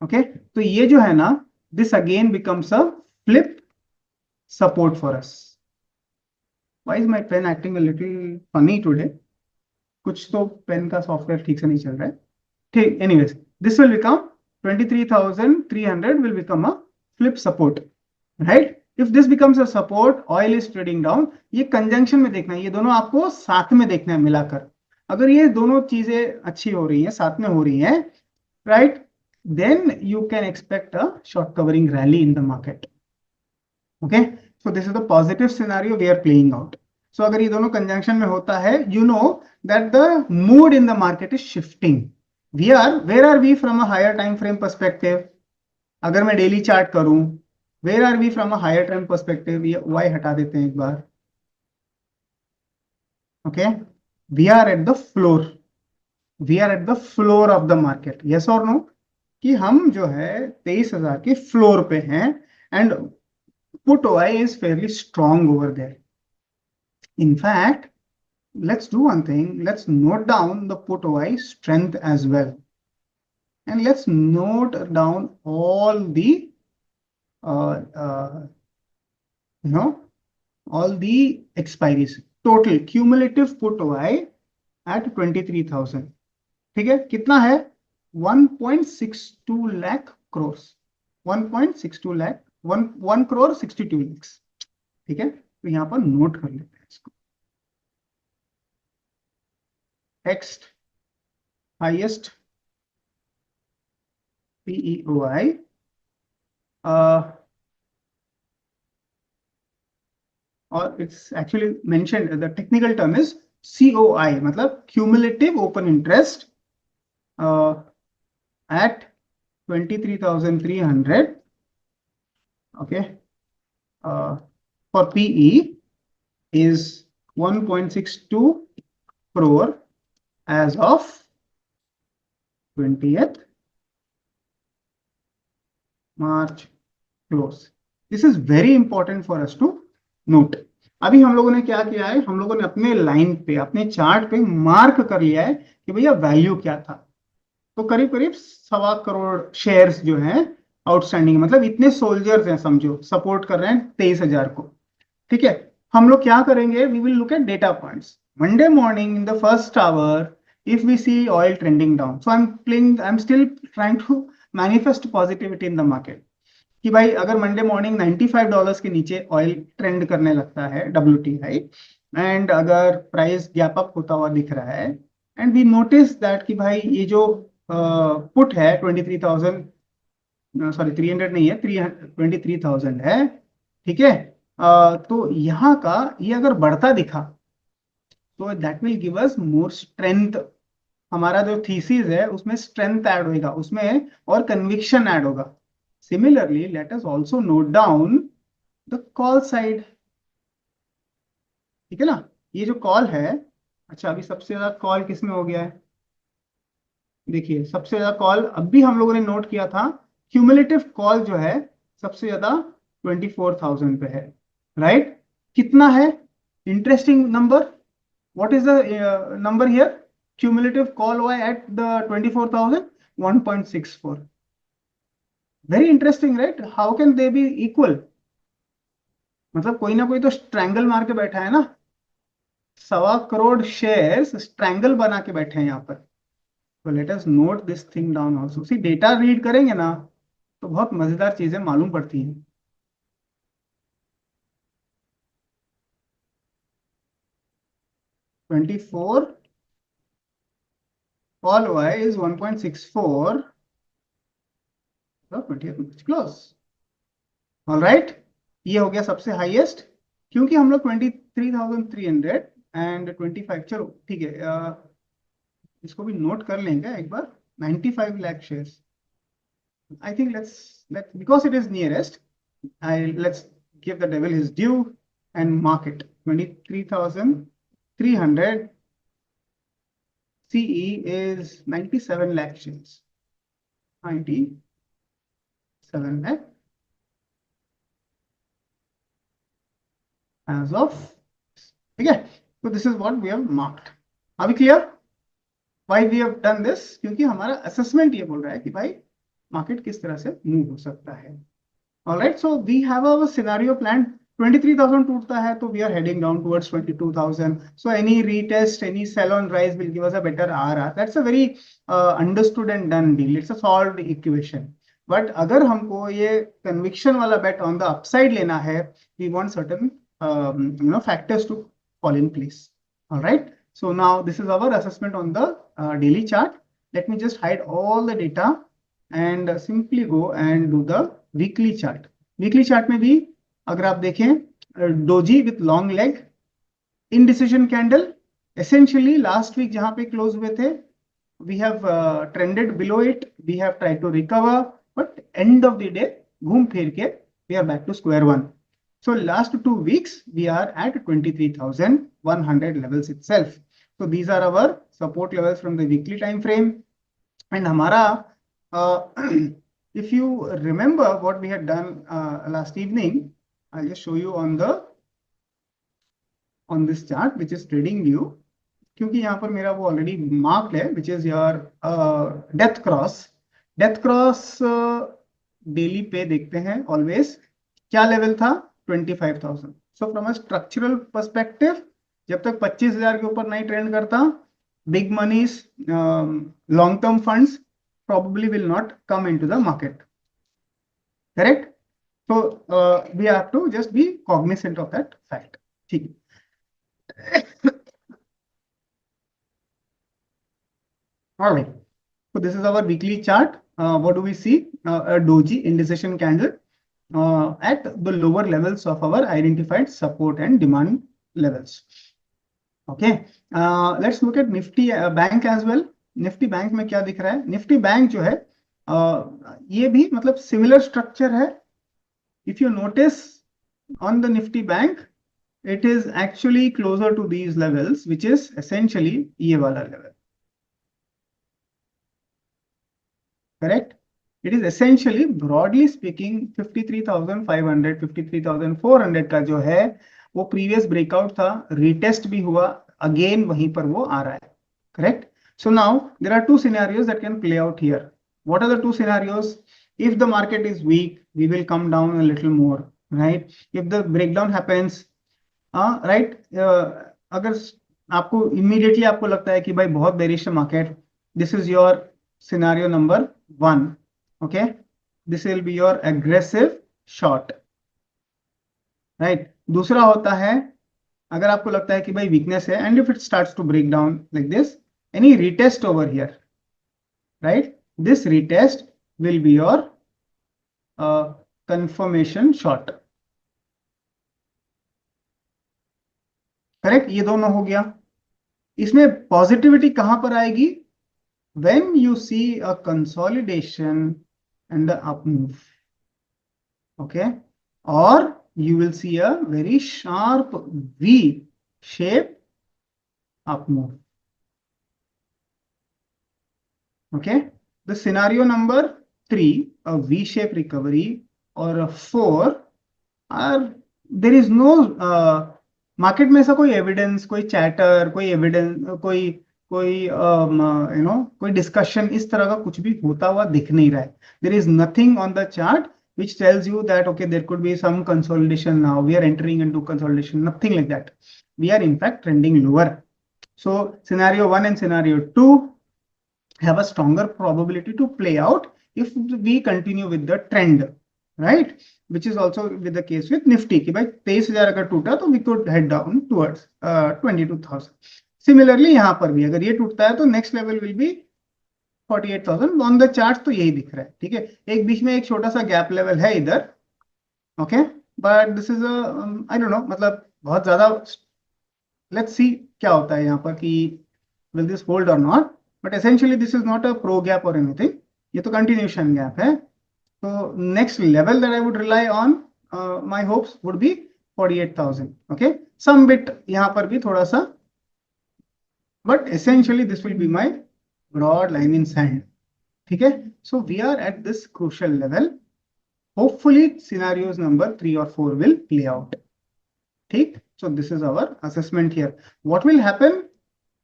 okay? तो ये जो है ना, this again becomes a flip support for us. Why is my pen acting a little funny today? कुछ तो pen का software ठीक से नहीं चल रहा है। ठीक, anyways, this will become 23,300 will become a flip support, right? If this becomes a support, oil is trading down, ये कंजंक्शन में देखना है, ये दोनों आपको साथ में देखना है मिलाकर। अगर ये दोनों चीजें अच्छी हो रही हैं, साथ में हो रही हैं, right, then you can expect a short covering rally in the market. Okay, so this is the positive scenario we are playing out. So अगर ये दोनों कंजंक्शन में होता है, you know that the mood in the market is shifting. Where are we from a higher time frame perspective? अगर मैं daily chart करूं, where are we from a higher time perspective? ये y हटा देते हैं एक बार, okay? We are at the floor. We are at the floor of the market. Yes or no? कि हम जो है 23,000 के फ्लोर पे हैं, and put OI is fairly strong over there. In fact, let's do one thing. Let's note down the put OI strength as well. And let's note down all the all the expiries. Total cumulative put OI at 23,000. ठीक है? कितना है? 1.62 lakh crores. 1.62 lakh, 1 crore 62 lakhs. ठीक है? तो यहां पर note कर लेते हैं इसको। Next, highest PEOI, or it's actually mentioned, the technical term is COI, मतलब cumulative open interest at 23,300 okay, for PE is 1.62 crore as of 20th March close. This is very important for us to note. अभी हम लोगों ने क्या किया है, हम लोगों ने अपने लाइन पे, अपने चार्ट पे मार्क कर लिया है कि भैया वैल्यू क्या था। तो करीब करीब 1.25 करोड़ शेयर्स जो हैं आउटस्टैंडिंग, मतलब इतने सोल्जर्स हैं समझो, सपोर्ट कर रहे हैं 23,000 को। ठीक है, हम लोग क्या करेंगे, we will look at data points. Monday morning in the first hour, if we see oil trending down, so I'm still trying to manifest positivity in the market कि भाई अगर मंडे मॉर्निंग $95 के नीचे ऑयल ट्रेंड करने लगता है WTI, and अगर price gap up होता हुआ दिख रहा है, एंड वी नोटिस दैट कि भाई ये जो पुट है 23,000, सॉरी 300 नहीं है, 23,000 है। ठीक है, तो यहाँ का ये अगर बढ़ता दिखा तो that will give us more strength. हमारा जो थीसिस है उसमें स्ट्रेंथ ऐड होगा, उसमें और कन्विक्शन ऐड होगा। Similarly let us also note down the call side. ठीक है ना, ये जो कॉल है, अच्छा अभी सबसे ज्यादा कॉल किसमें हो गया है, देखिए सबसे ज्यादा कॉल अभी हम लोगों ने नोट किया था, क्यूमुलेटिव कॉल जो है सबसे ज्यादा 24,000 पे है, राइट। कितना है, interesting number, what is the number here, cumulative call हुआ at the 24,000, 1.64। Very interesting right, how can they be equal, मतलब कोई ना कोई तो स्ट्रैंगल मार के बैठा है ना, 1.25 करोड़ शेयर्स स्ट्रैंगल बना के बैठे हैं यहाँ पर। तो let us note this thing down also, see data read करेंगे ना तो बहुत मजेदार चीजें मालूम पड़ती हैं। 24 कॉल हुआ है इज 1.64, 20th क्लोज, ऑलराइट। ये हो गया सबसे हाईएस्ट, क्योंकि हम लोग 23,300 एंड 25, चलो ठीक है, इसको भी नोट कर लेंगे एक बार, 95 lakh shares. I think let's because it is nearest, let's give the devil his due and mark it 23,300 CE is 97 lakh shares, 97 lakh as of, ठीक है। तो this is what we have marked। अभी clear why we have done this, क्योंकि हमारा assessment ये बोल रहा है कि भाई मार्केट किस तरह से मूव हो सकता है। All right, so we have our scenario planned. 23,000 टूटता है तो we are heading down towards 22,000. So any retest, any sell on rise will give us a better RR. That's a very understood and done deal. It's a solved equation. But अगर हमको ये conviction वाला bet on the upside लेना है, we want certain factors to fall in place. All right. So now this is our assessment on the daily chart. Let me just hide all the data and simply go and do the weekly chart. Weekly chart में भी अगर आप देखें, doji with long leg, indecision candle, essentially last week जहां पे close हुए थे we have trended below it, we have tried to recover, but end of the day घूम फिर के we are back to square one. So last 2 weeks we are at 23,100 levels itself. So these are our support levels from the weekly time frame. And हमारा if you remember what we had done last evening, I'll just show you on this chart which is trading view, क्योंकि यहाँ पर मेरा वो already marked है, which is your death cross daily पे देखते हैं ऑलवेज, क्या लेवल था 25,000। So from a structural perspective जब तक 25,000 के ऊपर नहीं ट्रेंड करता, big monies, long term funds probably will not come into the market, correct? So we have to just be cognizant of that fact. ठीक है, all right, so this is our weekly chart. What do we see? A doji indecision candle at the lower levels of our identified support and demand levels. Okay, let's look at Nifty bank as well. Nifty bank में क्या दिख रहा है, Nifty bank जो है ये भी मतलब सिमिलर स्ट्रक्चर है, if you notice on the Nifty Bank, it is actually closer to these levels, which is essentially ये वाला level. Correct? It is essentially, broadly speaking, 53,500, 53,400 का जो है वो previous breakout था, retest भी हुआ, again वहीं पर वो आ रहा है. Correct? So now there are two scenarios that can play out here. What are the two scenarios? If the market is weak, we will come down a little more, right? If the breakdown happens, right? अगर आपको immediately आपको लगता है कि भाई बहुत bearish है market, this is your scenario number 1. Okay, this will be your aggressive short, right? दूसरा होता है अगर आपको लगता है कि भाई weakness है, and if it starts to break down like this, any retest over here, right? This retest will be your confirmation short. Correct? ये दोनों हो गया. इसमें पॉजिटिविटी कहां पर आएगी? when you see a consolidation and the up move, okay, or you will see a very sharp V shape up move. Okay, the scenario number 3, a V shape recovery, or a 4 are, there is no market में ऐसा कोई evidence, कोई chatter, कोई evidence, कोई कोई discussion इस तरह का कुछ भी होता हुआ दिख नहीं रहा है. There is nothing on the chart which tells you that okay, there could be some consolidation now, we are entering into consolidation, nothing like that. We are in fact trending lower. So scenario 1 and scenario 2 have a stronger probability to play out if we continue with the trend, right? Which is also with the case with Nifty कि भाई 23,000 अगर टूटा तो we could head down towards 22,000. Similarly यहाँ पर भी अगर ये टूटता है तो next level will be 48,000. On the chart तो यही दिख रहा है. ठीक है, एक बीच में एक छोटा सा गैप लेवल है इधर. Okay, but this is I don't know, मतलब बहुत ज्यादा, लेट्स सी क्या होता है यहाँ पर कि विल दिस होल्ड और not. But essentially this is not a pro gap और एनीथिंग, ये तो कंटिन्यूशन गैप है. तो next level that I would rely on, my hopes would be 48,000. Okay, some bit यहाँ पर भी थोड़ा सा, but essentially this will be my broad line in sand. ठीक है, so we are at this crucial level. Hopefully scenarios number 3 or 4 will play out. ठीक, so this is our assessment here. What will happen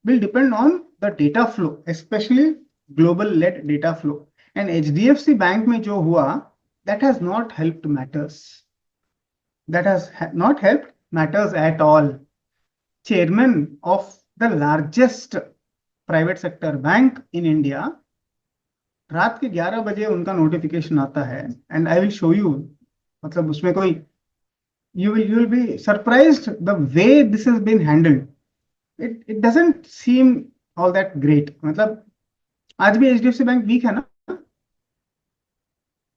will depend on the data flow, especially global led data flow. And HDFC Bank में जो हुआ, that has not helped matters. That has not helped matters at all. Chairman of the largest private sector bank in India, रात के 11 बजे उनका notification आता है, and I will show you, मतलब उसमें कोई, you will be surprised the way this has been handled. It doesn't seem all that great. मतलब आज भी HDFC बैंक वीक है ना?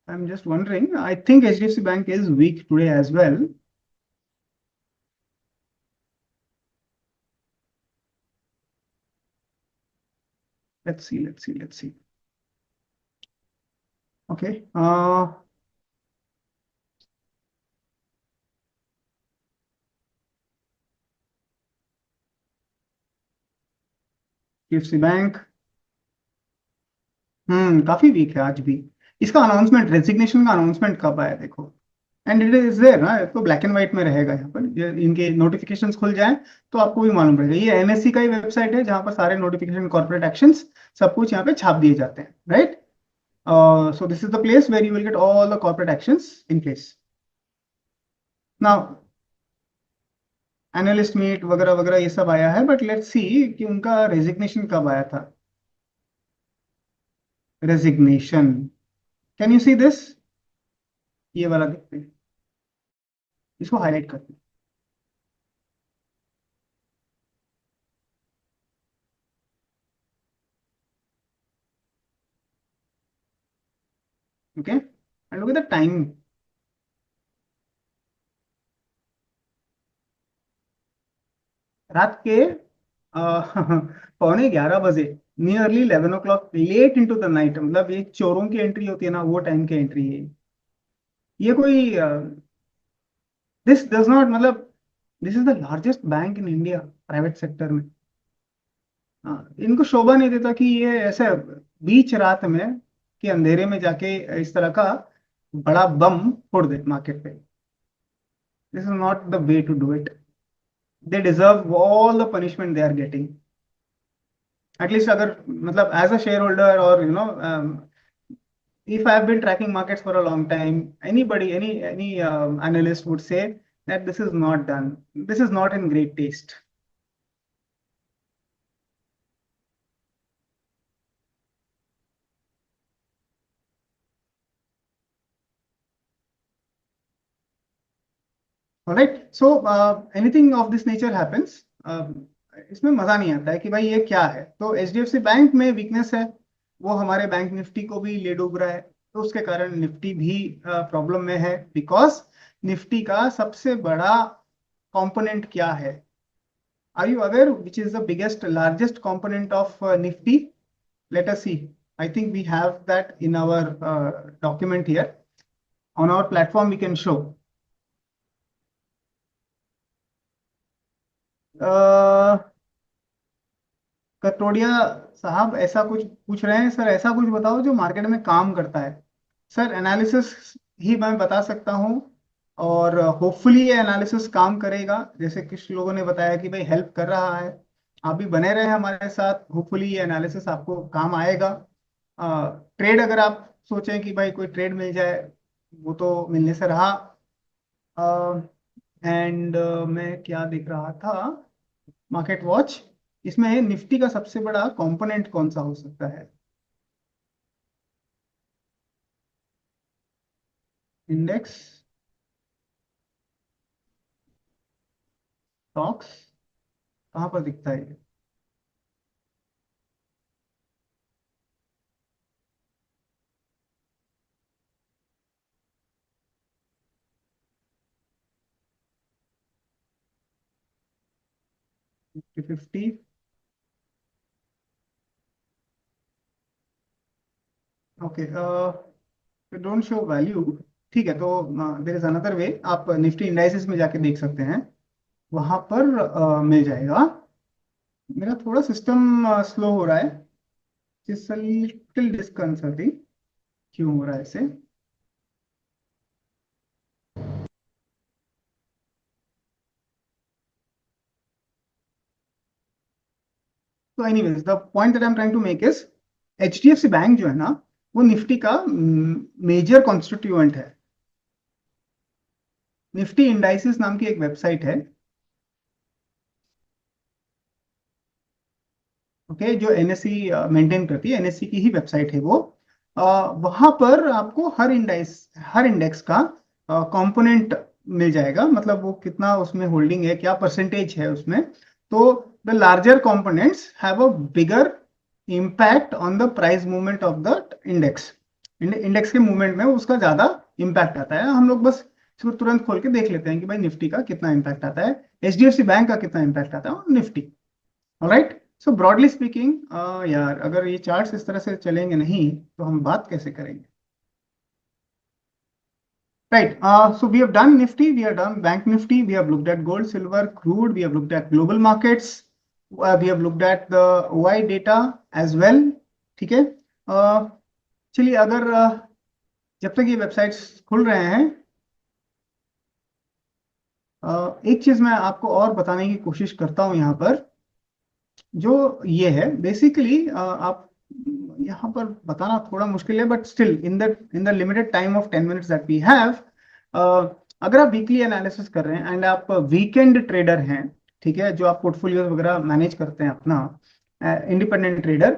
I'm just wondering. I think HDFC Bank is weak today as well. Let's see. Okay. HDFC bank काफी week है आज भी. इसका अनाउंसमेंट, रेजिग्नेशन का अनाउंसमेंट कब आया देखो, एंड इट इज देयर ना, तो ब्लैक एंड व्हाइट में रहेगा. यहाँ पर इनके नोटिफिकेशंस खुल जाए तो आपको भी मालूम रहेगा. ये एनएससी का ही वेबसाइट है जहां पर सारे नोटिफिकेशन, कॉर्पोरेट एक्शंस, सब कुछ यहाँ पे छाप दिए जाते हैं, right? So this is the place where you will get all the corporate actions in place. Now analyst meet वगैरह वगैरह ये सब आया है, बट लेट्स सी कि उनका रेजिग्नेशन कब आया था. Resignation, can you see this? ये वाला देखते हैं, इसको हाईलाइट करते हैं. Okay, and look at the time. रात के 11:15 बजे, nearly 11 o'clock, let into the night. मतलब ये चोरों की एंट्री होती है ना, वो टाइम की एंट्री है. ये कोई दिस डज नॉट मतलब this is the largest bank in India private sector में। इनको शोभा नहीं देता कि ये ऐसे बीच रात में कि अंधेरे में जाके इस तरह का बड़ा बम फोड़ दे मार्केट पे। This is not the way to do it. They deserve all the punishment they are getting. At least अगर मतलब एज अ शेयर होल्डर और if I have been tracking markets for a long time, any analyst would say that this is not done. This is not in great taste. All right. So anything of this nature happens. इसमें मजा नहीं आता है कि भाई ये क्या है। तो एचडीएफसी बैंक में वीकनेस है, वो हमारे बैंक निफ्टी को भी ले डूब रहा है। तो उसके कारण निफ्टी भी प्रॉब्लम में है, बिकॉज निफ्टी का सबसे बड़ा कंपोनेंट क्या है? Are you aware which is the biggest, largest component of Nifty? Let us see. I think we have that in our document here. On our platform, we can show. Uh, कटोडिया साहब ऐसा कुछ पूछ रहे हैं, sir ऐसा कुछ बताओ जो मार्केट में काम करता है। सर एनालिसिस ही मैं बता सकता हूँ, और होपफुली ये एनालिसिस काम करेगा, जैसे कुछ लोगों ने बताया कि भाई हेल्प कर रहा है। आप भी बने रहे हमारे साथ, होपफुली ये एनालिसिस आपको काम आएगा। ट्रेड अगर आप सोचें कि भाई कोई ट्रेड मिल जाए, वो तो मिलने से रहा। एंड मैं क्या देख रहा था, मार्केट वॉच, इसमें निफ्टी का सबसे बड़ा कंपोनेंट कौन सा हो सकता है? इंडेक्स, स्टॉक्स, कहाँ पर दिखता है ये? 50। Okay, don't show value. ठीक है, तो देर इज अनदर वे, आप निफ्टी इंडाइसेस में जाके देख सकते हैं, वहां पर मिल जाएगा। मेरा थोड़ा सिस्टम स्लो हो रहा है, लिटिल डिस्कंसर्टिंग। क्यों हो रहा है ऐसे? तो anyways, the point that I am trying to make is, HDFC bank जो है ना, वो निफ्टी का मेजर कॉन्स्टिट्यूएंट है। निफ्टी इंडाइसिस नाम की एक वेबसाइट है, ओके, जो एनएससी मेंटेन करती है, एनएससी की ही वेबसाइट है वो। वहां पर आपको हर इंडेक्स का कंपोनेंट मिल जाएगा, मतलब वो कितना उसमें होल्डिंग है, क्या परसेंटेज है उसमें। तो the larger components have a bigger impact on the price movement of the index. Index के मूवमेंट में उसका ज्यादा इम्पैक्ट आता है। हम लोग बस इसको तुरंत खोल के देख लेते हैं कि भाई निफ्टी का कितना इम्पैक्ट आता है, एचडीएफसी बैंक का कितना इम्पैक्ट आता है, और निफ्टी। ऑलराइट, सो ब्रॉडली स्पीकिंग, यार अगर ये चार्ट्स इस तरह से चलेंगे नहीं तो हम बात कैसे करेंगे? Right. So we have done Nifty, we have done Bank Nifty, we have looked at gold, silver, crude, we have looked at global markets, we have looked at the OI data as well. ठीक है। चलिए, अगर जब तक ये websites खुल रहे हैं, एक चीज मैं आपको और बताने की कोशिश करता हूं यहाँ पर। जो ये है बेसिकली, आप यहाँ पर बताना थोड़ा मुश्किल है, but still in the limited time of 10 minutes that we have, अगर आप वीकली एनालिसिस कर रहे हैं एंड आप वीकेंड ट्रेडर हैं, ठीक है, जो आप पोर्टफोलियो वगैरह मैनेज करते हैं अपना, इंडिपेंडेंट ट्रेडर,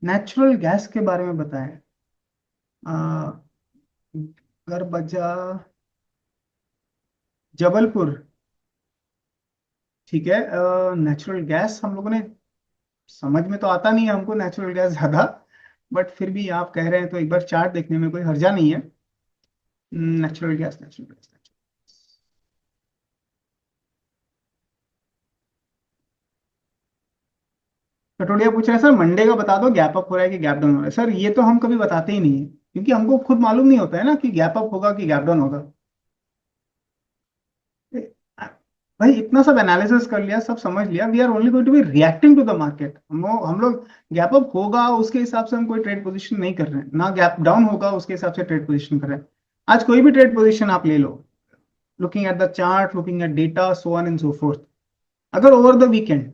नेचुरल गैस के बारे में बताएं। अगर बजा जबलपुर, ठीक है, नेचुरल गैस हम लोगों ने समझ में तो आता नहीं है हमको नेचुरल गैस ज्यादा, बट फिर भी आप कह रहे हैं तो एक बार चार्ट देखने में कोई हर्जा नहीं है। Natural gas, natural gas. Katoria पूछ रहे हैं, सर मंडे का बता दो, गैप अप हो रहा है कि गैप डाउन हो रहा है। सर ये तो हम कभी बताते ही नहीं है। क्योंकि हमको खुद मालूम नहीं होता है ना कि गैप अप होगा कि गैप डाउन होगा। भाई इतना सब एनालिसिस कर लिया, सब समझ लिया, we are only going to be reacting to the market. हम लोग गैप अप होगा उसके हिसाब से हम कोई ट्रेड पोजीशन नहीं कर रहे हैं, ना गैप डाउन होगा उसके हिसाब से ट्रेड पोजीशन कर रहे हैं। आज कोई भी ट्रेड पोजीशन आप ले लो, looking at the chart, looking at data, so on and so forth, अगर ओवर द वीकेंड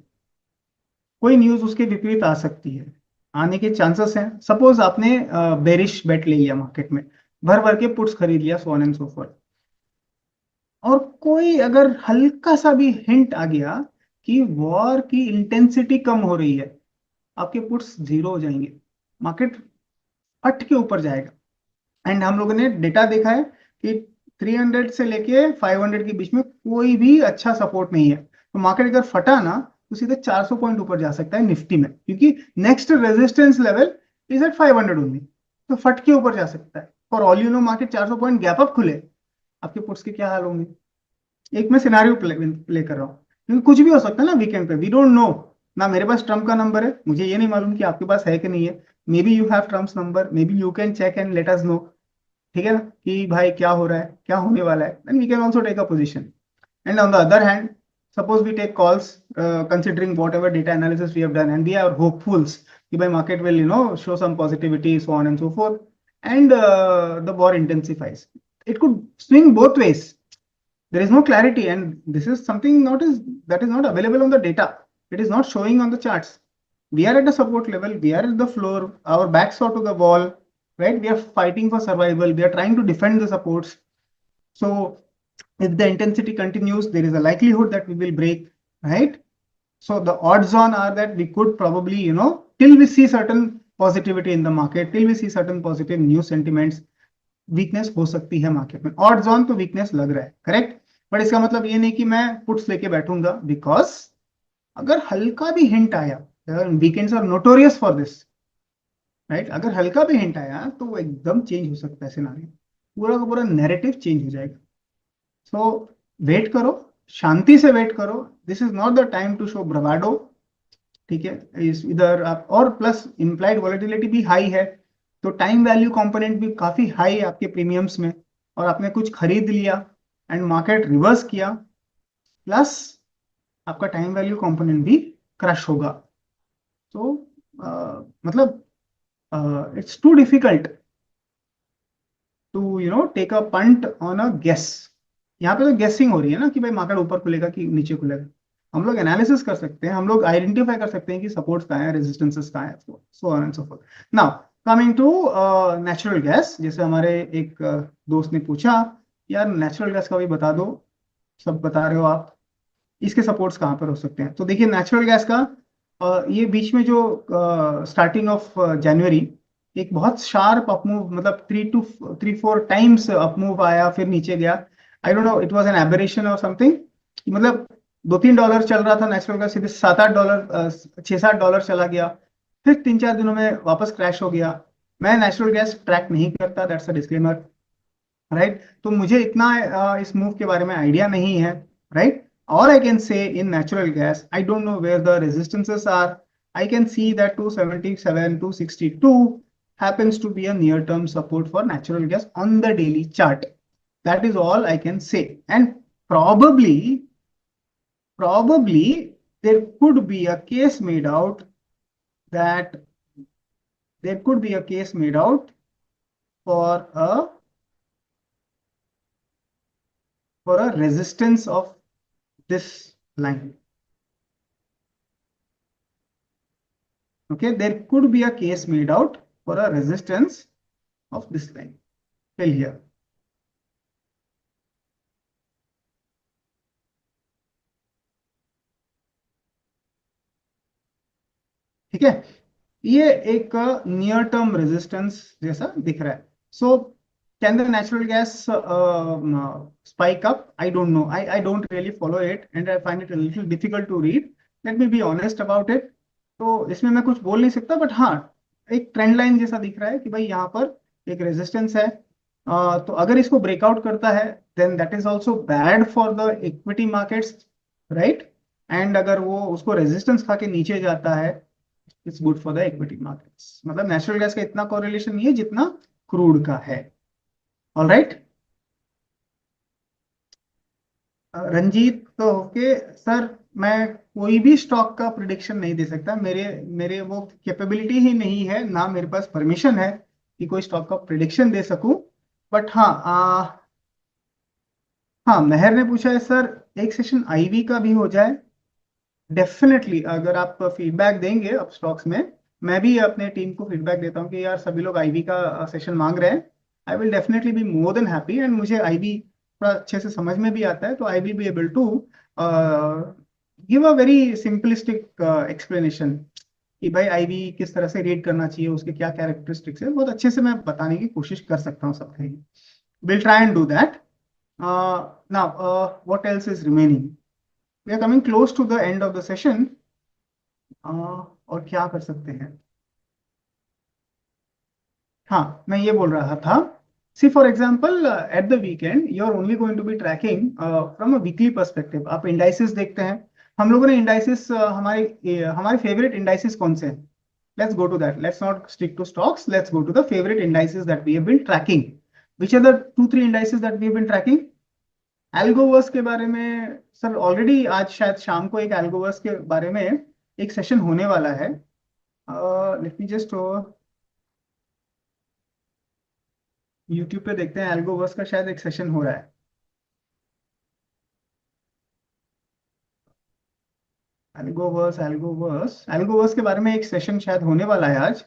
कोई न्यूज उसके विपरीत आ सकती है, आने के चांसेस हैं। सपोज आपने बेरिश बेट ले लिया मार्केट में, भर भर के पुट्स खरीद लिया, सो ऑन एंड सो फोर्थ, और कोई अगर हल्का सा भी हिंट आ गया कि वॉर की इंटेंसिटी कम हो रही है, आपके पुट्स जीरो हो जाएंगे, मार्केट फट के ऊपर जाएगा। एंड हम लोगों ने डेटा देखा है कि 300 से लेके 500 के बीच में कोई भी अच्छा सपोर्ट नहीं है। तो मार्केट अगर फटा ना तो सीधे 400 पॉइंट ऊपर जा सकता है निफ्टी में, क्योंकि next resistance level is at 500 only. तो फट के ऊपर जा सकता है। For all you know market 400 point gap up खुले, आपके पुट्स के क्या हाल होंगे। एक मैं सिनारियो प्ले कर रहा हूँ, क्योंकि कुछ भी हो सकता है ना वीकेंड पे, वी डोंट नो। ना मेरे पास ट्रम्प का नंबर है, मुझे ये नहीं मालूम कि आपके पास है कि नहीं है। Maybe you have Trump's number, maybe you can check and let us know, ठीक है ना, कि भाई क्या हो रहा है, क्या होने वाला है, then we can also take a position. And on the other hand, suppose we take calls considering whatever data analysis we have done and we are hopefuls कि भाई market will show some positivity, so on and so forth, and the war intensifies. It could swing both ways. There is no clarity, and this is something not is that is not available on the data. It is not showing on the charts. We are at the support level, we are at the floor, our backs are to the wall, right? We are fighting for survival, we are trying to defend the supports. So if the intensity continues, there is a likelihood that we will break, right? So the odds on are that we could probably, till we see certain positivity in the market, till we see certain positive news sentiments, weakness हो सकती है market में। Odds on तो weakness लग रहा है, correct. But इसका मतलब ये नहीं कि मैं पुट्स लेके बैठूंगा, बिकॉज अगर हल्का भी हिंट आया, weekends are notorious for this, right, अगर हल्का भी हिंट आया तो वो एकदम चेंज हो सकता है सिनारियो, पूरा का पूरा नैरेटिव चेंज हो जाएगा। सो वेट करो, शांति से वेट करो। This is not the time to show bravado, ठीक है। इस इधर आप, और प्लस इम्प्लाइड वॉलेटिलिटी भी हाई है, तो टाइम वैल्यू कंपोनेंट भी काफी हाई है आपके प्रीमियम्स में, और आपने कुछ खरीद लिया एंड मार्केट रिवर्स किया, प्लस आपका टाइम वैल्यू कंपोनेंट भी क्रश होगा। तो मतलब it's too difficult to take a punt on a guess. यहाँ पे तो गेसिंग हो रही है ना कि भाई मार्केट ऊपर खुलेगा कि नीचे खुलेगा। हम लोग एनालिसिस कर सकते हैं, हम लोग आइडेंटिफाई कर सकते हैं कि सपोर्ट्स कहाँ है, रेजिस्टेंसेस कहाँ है, so on and so forth. Now coming to natural gas, जैसे हमारे एक दोस्त ने पूछा, यार नेचुरल गैस का भी बता दो, सब बता रहे हो आप, इसके सपोर्ट्स कहाँ पर हो सकते हैं। तो देखिए नेचुरल गैस का ये बीच में जो स्टार्टिंग ऑफ जनवरी एक बहुत शार्प अपमूव, मतलब 3 to 4 टाइम्स अपमूव आया, फिर नीचे गया। I don't know, it was an aberration और समथिंग, मतलब $2-3 चल रहा था नेचुरल गैस, सीधे $7-8, $6-7 चला गया, फिर 3-4 दिनों में वापस क्रैश हो गया। मैं नेचुरल गैस ट्रैक नहीं करता, दैट्स अ डिस्क्लेमर, राइट। तो मुझे इतना इस मूव के बारे में आइडिया नहीं है, right. All I can say in natural gas, I don't know where the resistances are. I can see that 277, 262 happens to be a near-term support for natural gas on the daily chart. That is all I can say. And probably there could be a case made out that there could be a case made out for a resistance of this line. Okay, there could be a case made out for a resistance of this line till here. ठीक है, ये एक near term resistance जैसा दिख रहा है। So can the natural gas spike up? I don't know. I don't really follow it and I find it a little difficult to read. Let me be honest about it. तो इसमें मैं कुछ बोल नहीं सकता, बट हाँ एक trend line जैसा दिख रहा है कि भाई यहाँ पर एक रेजिस्टेंस है। तो अगर इसको ब्रेकआउट करता है then that is also bad for the equity markets, right. And अगर वो उसको रेजिस्टेंस खा के नीचे जाता है, it's good for the equity markets. मतलब नेचुरल गैस का इतना कोरिलेशन नहीं है जितना क्रूड का है। All right. रंजीत तो ओके सर, मैं कोई भी स्टॉक का प्रिडिक्शन नहीं दे सकता। मेरे मेरे वो कैपेबिलिटी ही नहीं है, ना मेरे पास परमिशन है कि कोई स्टॉक का प्रिडिक्शन दे सकूं। बट हाँ, हाँ, मेहर ने पूछा है सर एक सेशन आईवी का भी हो जाए। डेफिनेटली, अगर आप फीडबैक देंगे अब स्टॉक्स में, मैं भी अपने टीम को फीडबैक देता हूँ कि यार सभी लोग आईवी का सेशन मांग रहे हैं। I will definitely be more than happy, and मुझे आईवी थोड़ा अच्छे से समझ में भी आता है, तो I will be able to give a very simplistic explanation कि भाई आईवी किस तरह से रीड करना चाहिए, उसके क्या कैरेक्टरिस्टिक्स है, बहुत अच्छे से मैं बताने की कोशिश कर सकता हूँ सबके लिए। Will try and do that. Now what else is remaining? We are coming close to the end of the session. और क्या कर सकते हैं? हाँ, मैं ये बोल रहा था, see for example at the weekend you are only going to be tracking from a weekly perspective. आप इंडाइसिस देखते हैं। हम लोगों ने इंडाइसिस, हमारे फेवरेट इंडाइसिस कौन से हैं? Let's go to that, let's not stick to stocks, let's go to the favourite indices that we have been tracking. Which are the two three indices that we have been tracking? Algoverse के बारे में sir already आज शायद शाम को एक एल्गोवर्स के बारे में एक सेशन होने वाला है। लेट मी जस्ट यूट्यूब पे देखते हैं, एल्गोवर्स का शायद एक सेशन हो रहा है। एल्गोवर्स एल्गोवर्स एल्गोवर्स के बारे में एक सेशन शायद होने वाला है आज।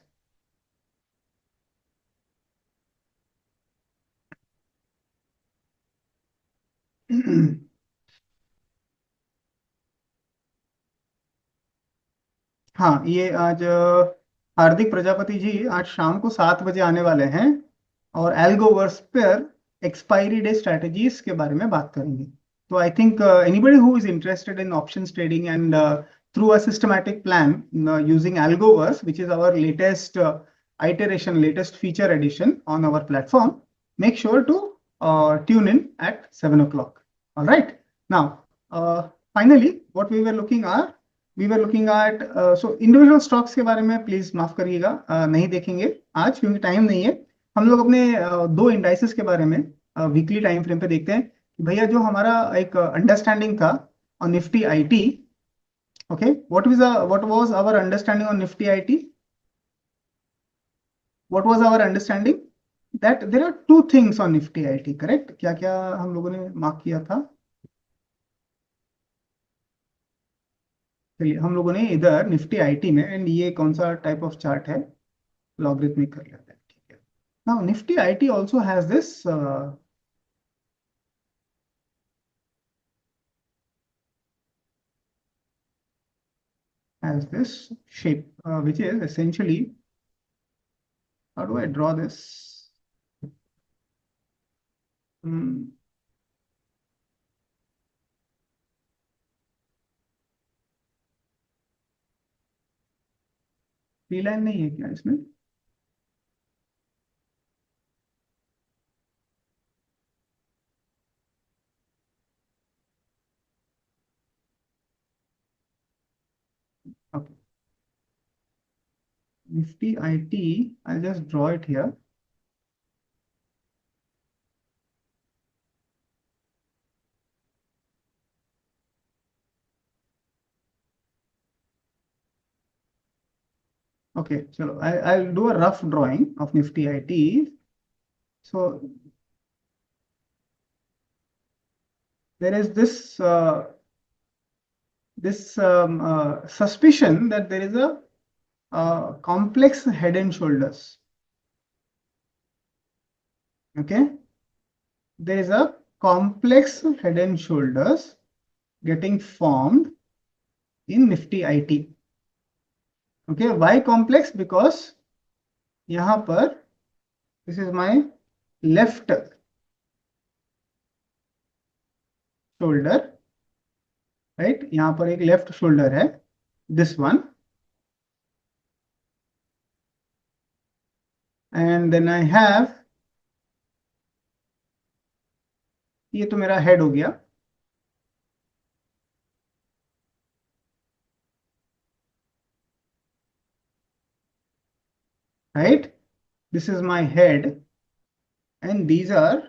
हाँ, ये आज हार्दिक प्रजापति जी आज शाम को 7 बजे आने वाले हैं, और एल्गोवर्स पर एक्सपायरी डे स्ट्रेटजीज के बारे में बात करेंगे। तो I think anybody who is interested in options trading and through a systematic plan using Algoverse, which is our latest iteration, latest feature addition on our platform, make sure to tune in at 7 o'clock. All right. Now, finally, what we were looking at so individual stocks के बारे में please माफ करिएगा, नहीं देखेंगे आज क्योंकि time नहीं है। हम लोग अपने दो इंडाइसेस के बारे में वीकली टाइम फ्रेम पे देखते हैं कि भैया जो हमारा एक अंडरस्टैंडिंग था on Nifty IT. Okay, what was our understanding on Nifty IT? What was our understanding that there are two things on Nifty IT, correct? क्या क्या हम लोगों ने मार्क किया था? चलिए, हम लोगों ने इधर निफ्टी आईटी में, एंड ये कौन सा टाइप ऑफ चार्ट है, लॉगरिथमिक कर लेते हैं, ठीक है। Now Nifty IT also has this shape, which is essentially, how do I draw this? Hmm, tree line नहीं है क्या इसमें? Okay, Nifty IT, I'll just draw it here. Okay, so I'll do a rough drawing of Nifty IT. So there is this suspicion that there is a complex head and shoulders. Okay, there is a complex head and shoulders getting formed in Nifty IT. Okay, why complex? Because यहाँ पर this is my left shoulder, right? यहाँ पर एक left shoulder है, this one, and then I have, ये तो मेरा head हो गया, right? This is my head, and these are,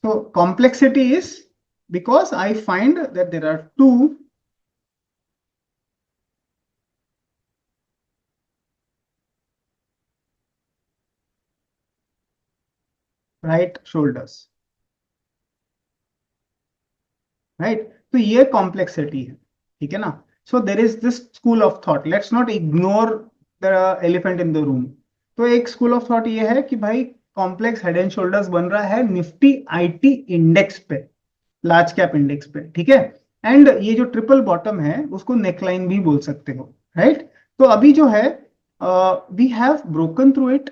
so complexity is because I find that there are two right shoulders, right? तो ये कॉम्प्लेक्सिटी है, ठीक है ना? So there is this school of thought, let's not ignore the elephant in the room. तो एक school of thought ये है कि भाई कॉम्प्लेक्स हेड एंड शोल्डर्स बन रहा है निफ्टी आईटी इंडेक्स पे, लार्ज कैप इंडेक्स पे, ठीक है? एंड ये जो ट्रिपल बॉटम है उसको नेकलाइन भी बोल सकते हो, राइट? तो अभी जो है we have broken through it,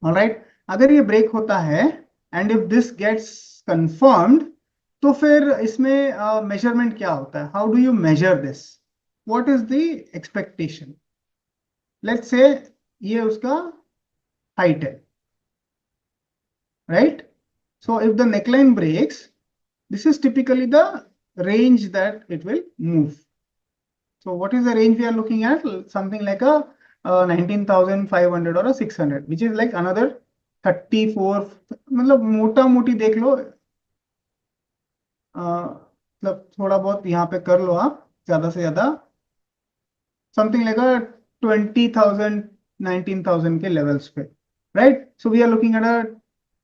alright? अगर ये ब्रेक होता है and if this gets confirmed, तो फिर इसमें मेजरमेंट क्या होता है? How do you measure this? What is the expectation? Let's say ये उसका हाइट है, right? So if the neckline breaks, this is typically the range that it will move. So what is the range we are looking at? Something like a 19,500 or a 600, which is like another 34, मतलब मोटा मोटी देख लो, मतलब थोड़ा बहुत यहाँ पे कर लो आप, ज्यादा से ज्यादा समथिंग लाइक अ 20,000 19,000 के लेवल्स पे, right? So we are looking at a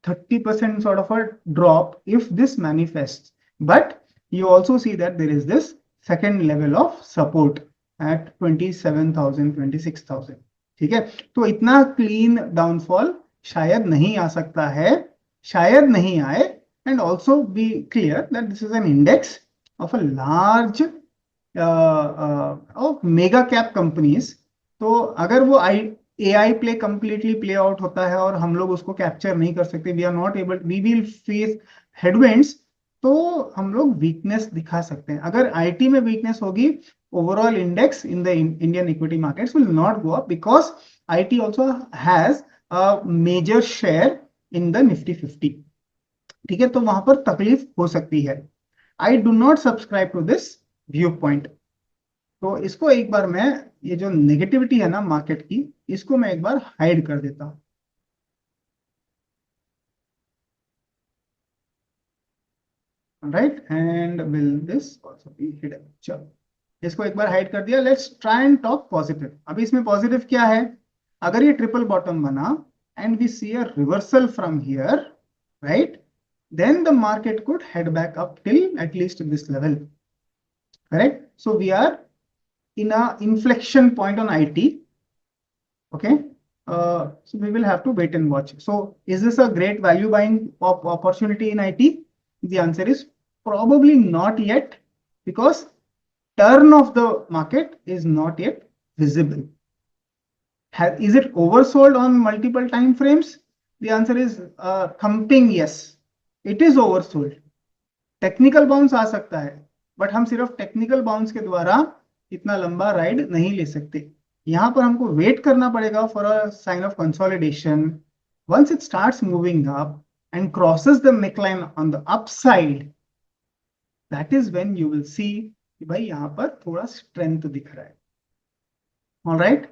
30% sort of a drop if this manifests. But you also see that there is this second level of support at 27,000 26,000, ठीक है? तो इतना क्लीन डाउनफॉल शायद नहीं आ सकता है, शायद नहीं आए। And also be clear that this is an index of a large of mega cap companies. तो अगर वो AI play completely play out होता है और हम लोग उसको कैप्चर नहीं कर सकते, we are not able, we will face headwinds, तो हम लोग वीकनेस दिखा सकते हैं। अगर आईटी में वीकनेस होगी, overall index in the Indian equity markets will not go up because IT also has a major share in the Nifty 50, ठीक है? तो वहां पर तकलीफ हो सकती है। I do not subscribe to this view point. तो इसको एक बार मैं, ये जो नेगेटिविटी है ना मार्केट की, इसको मैं एक बार हाइड कर देता हूं, right? And will this also be hidden. चलो इसको एक बार हाइड कर दिया। Let's try and talk positive. अभी इसमें पॉजिटिव क्या है? अगर ये ट्रिपल बॉटम बना and we see a reversal from here, right, then the market could head back up till at least this level, correct? So we are in a inflection point on IT, okay? So we will have to wait and watch. So is this a great value buying opportunity in IT? The answer is probably not yet, because turn of the market is not yet visible. Is it oversold on multiple time frames? The answer is thumping yes, it is oversold. Technical bounce आ सकता है, but हम सिर्फ technical bounce के द्वारा इतना लंबा ride नहीं ले सकते। यहां पर हमको वेट करना पड़ेगा for a sign of consolidation. Once it starts moving up and crosses the neckline on the upside, that is when you will see कि भाई यहां पर थोड़ा स्ट्रेंथ दिख रहा है, ऑलराइट?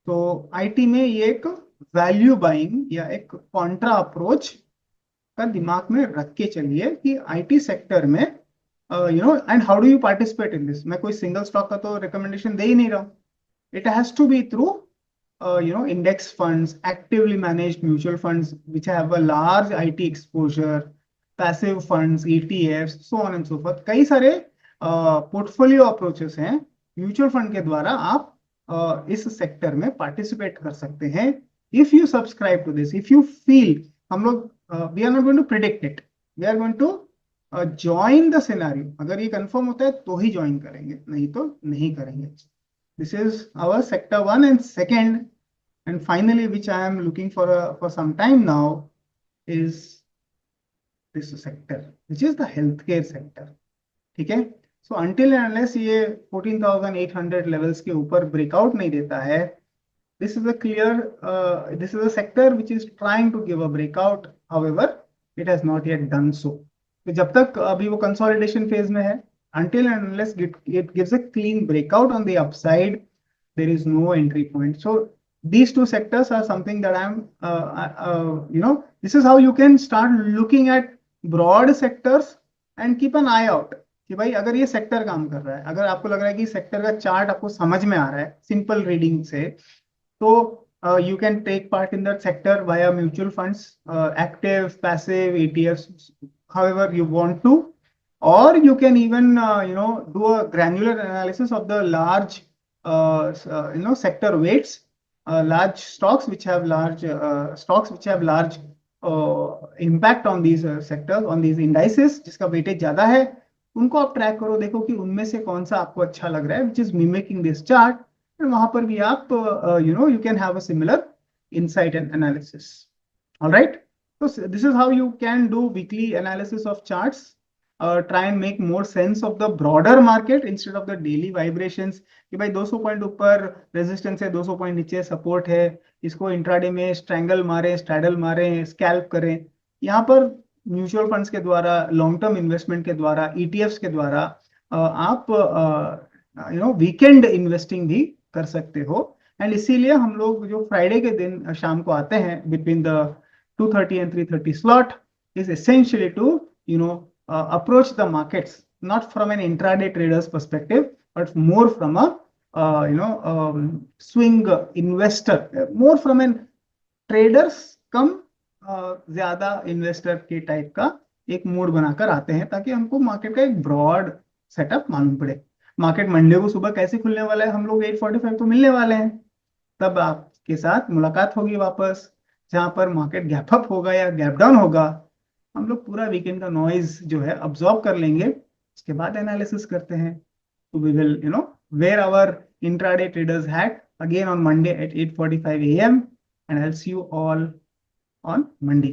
तो आईटी में ये एक वैल्यू बाइंग या एक कॉन्ट्रा अप्रोच का दिमाग में रख के चलिए कि आईटी सेक्टर में and how do you participate in this. मैं कोई सिंगल स्टॉक का तो रिकमेंडेशन दे ही नहीं रहा हूं। It has to be through index funds, actively managed mutual funds which have a large IT exposure, passive funds, ETFs, so on and so forth। कई सारे portfolio approaches हैं म्यूचुअल फंड के द्वारा आप इस सेक्टर में पार्टिसिपेट कर सकते हैं। If you subscribe to this, if you feel, हम लोग we are not going to predict it, we are going to join the scenario. अगर ये कंफर्म होता है तो ही ज्वाइन करेंगे, नहीं तो नहीं करेंगे। This is our sector one, and second, and finally, which I am looking for some time now, is this sector, which is the healthcare sector, ठीक है? So until and unless ये 14,800 levels के ऊपर breakout नहीं देता है, this is a clear, this is a sector which is trying to give a breakout. However, it has not yet done so. तो जब तक अभी वो consolidation phase में है, until and unless it gives a clean breakout on the upside, there is no entry point. So these two sectors are something that I'm this is how you can start looking at broad sectors and keep an eye out कि भाई अगर ये sector काम कर रहा है, अगर आपको लग रहा है कि सेक्टर का चार्ट आपको समझ में आ रहा है सिंपल रीडिंग से, तो you can take part in that sector via mutual funds, active, passive, ETFs, however you want to, or you can even do a granular analysis of the large sector weights, large stocks which have large impact on these sectors, on these indices जिसका weightage ज्यादा है, उनको आप track करो, देखो कि उनमें से कौन सा आपको अच्छा लग रहा है which is mimicking this chart, and वहां पर भी आप you can have a similar insight and analysis. All right, so this is how you can do weekly analysis of charts. Try and make more sense of the broader market instead of the daily vibrations कि भाई 200 point ऊपर resistance है, 200 point नीचे support है, इसको intraday में strangle मारे, straddle मारे, स्कैल्प करें. यहाँ पर म्यूचुअल फंड्स के द्वारा, लॉन्ग टर्म इन्वेस्टमेंट के द्वारा, ईटीएफ्स के द्वारा आप वीकेंड इन्वेस्टिंग भी कर सकते हो. एंड इसीलिए हम लोग जो फ्राइडे के दिन शाम को आते हैं between the 2:30 and 3:30 slot is essentially to approach the markets not from an intraday trader's perspective but more from a swing investor, more from an traders कम ज्यादा इन्वेस्टर के टाइप का एक मूड बनाकर आते हैं ताकि हमको मार्केट का एक ब्रॉड सेटअप मालूम पड़े. मार्केट मंडे को सुबह कैसे खुलने वाला है, हम लोग 8:45 को मिलने वाले हैं, तब आपके साथ मुलाकात होगी वापस, जहां पर मार्केट गैप अप होगा या गैप डाउन होगा. हम लोग पूरा वीकेंड का नॉइज जो है अब्सॉर्ब कर लेंगे, उसके बाद एनालिसिस करते हैं. तो we will wear our intraday traders hat again on Monday at 8:45 a.m. and I'll see you all on Monday.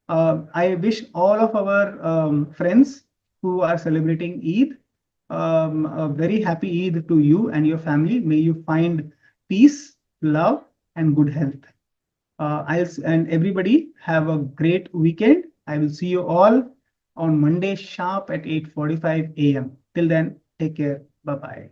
I wish all of our friends who are celebrating Eid a very happy Eid to you and your family. May you find peace, love, and good health. And everybody have a great weekend. I will see you all on Monday sharp at 8:45 a.m. Till then, take care. Bye-bye.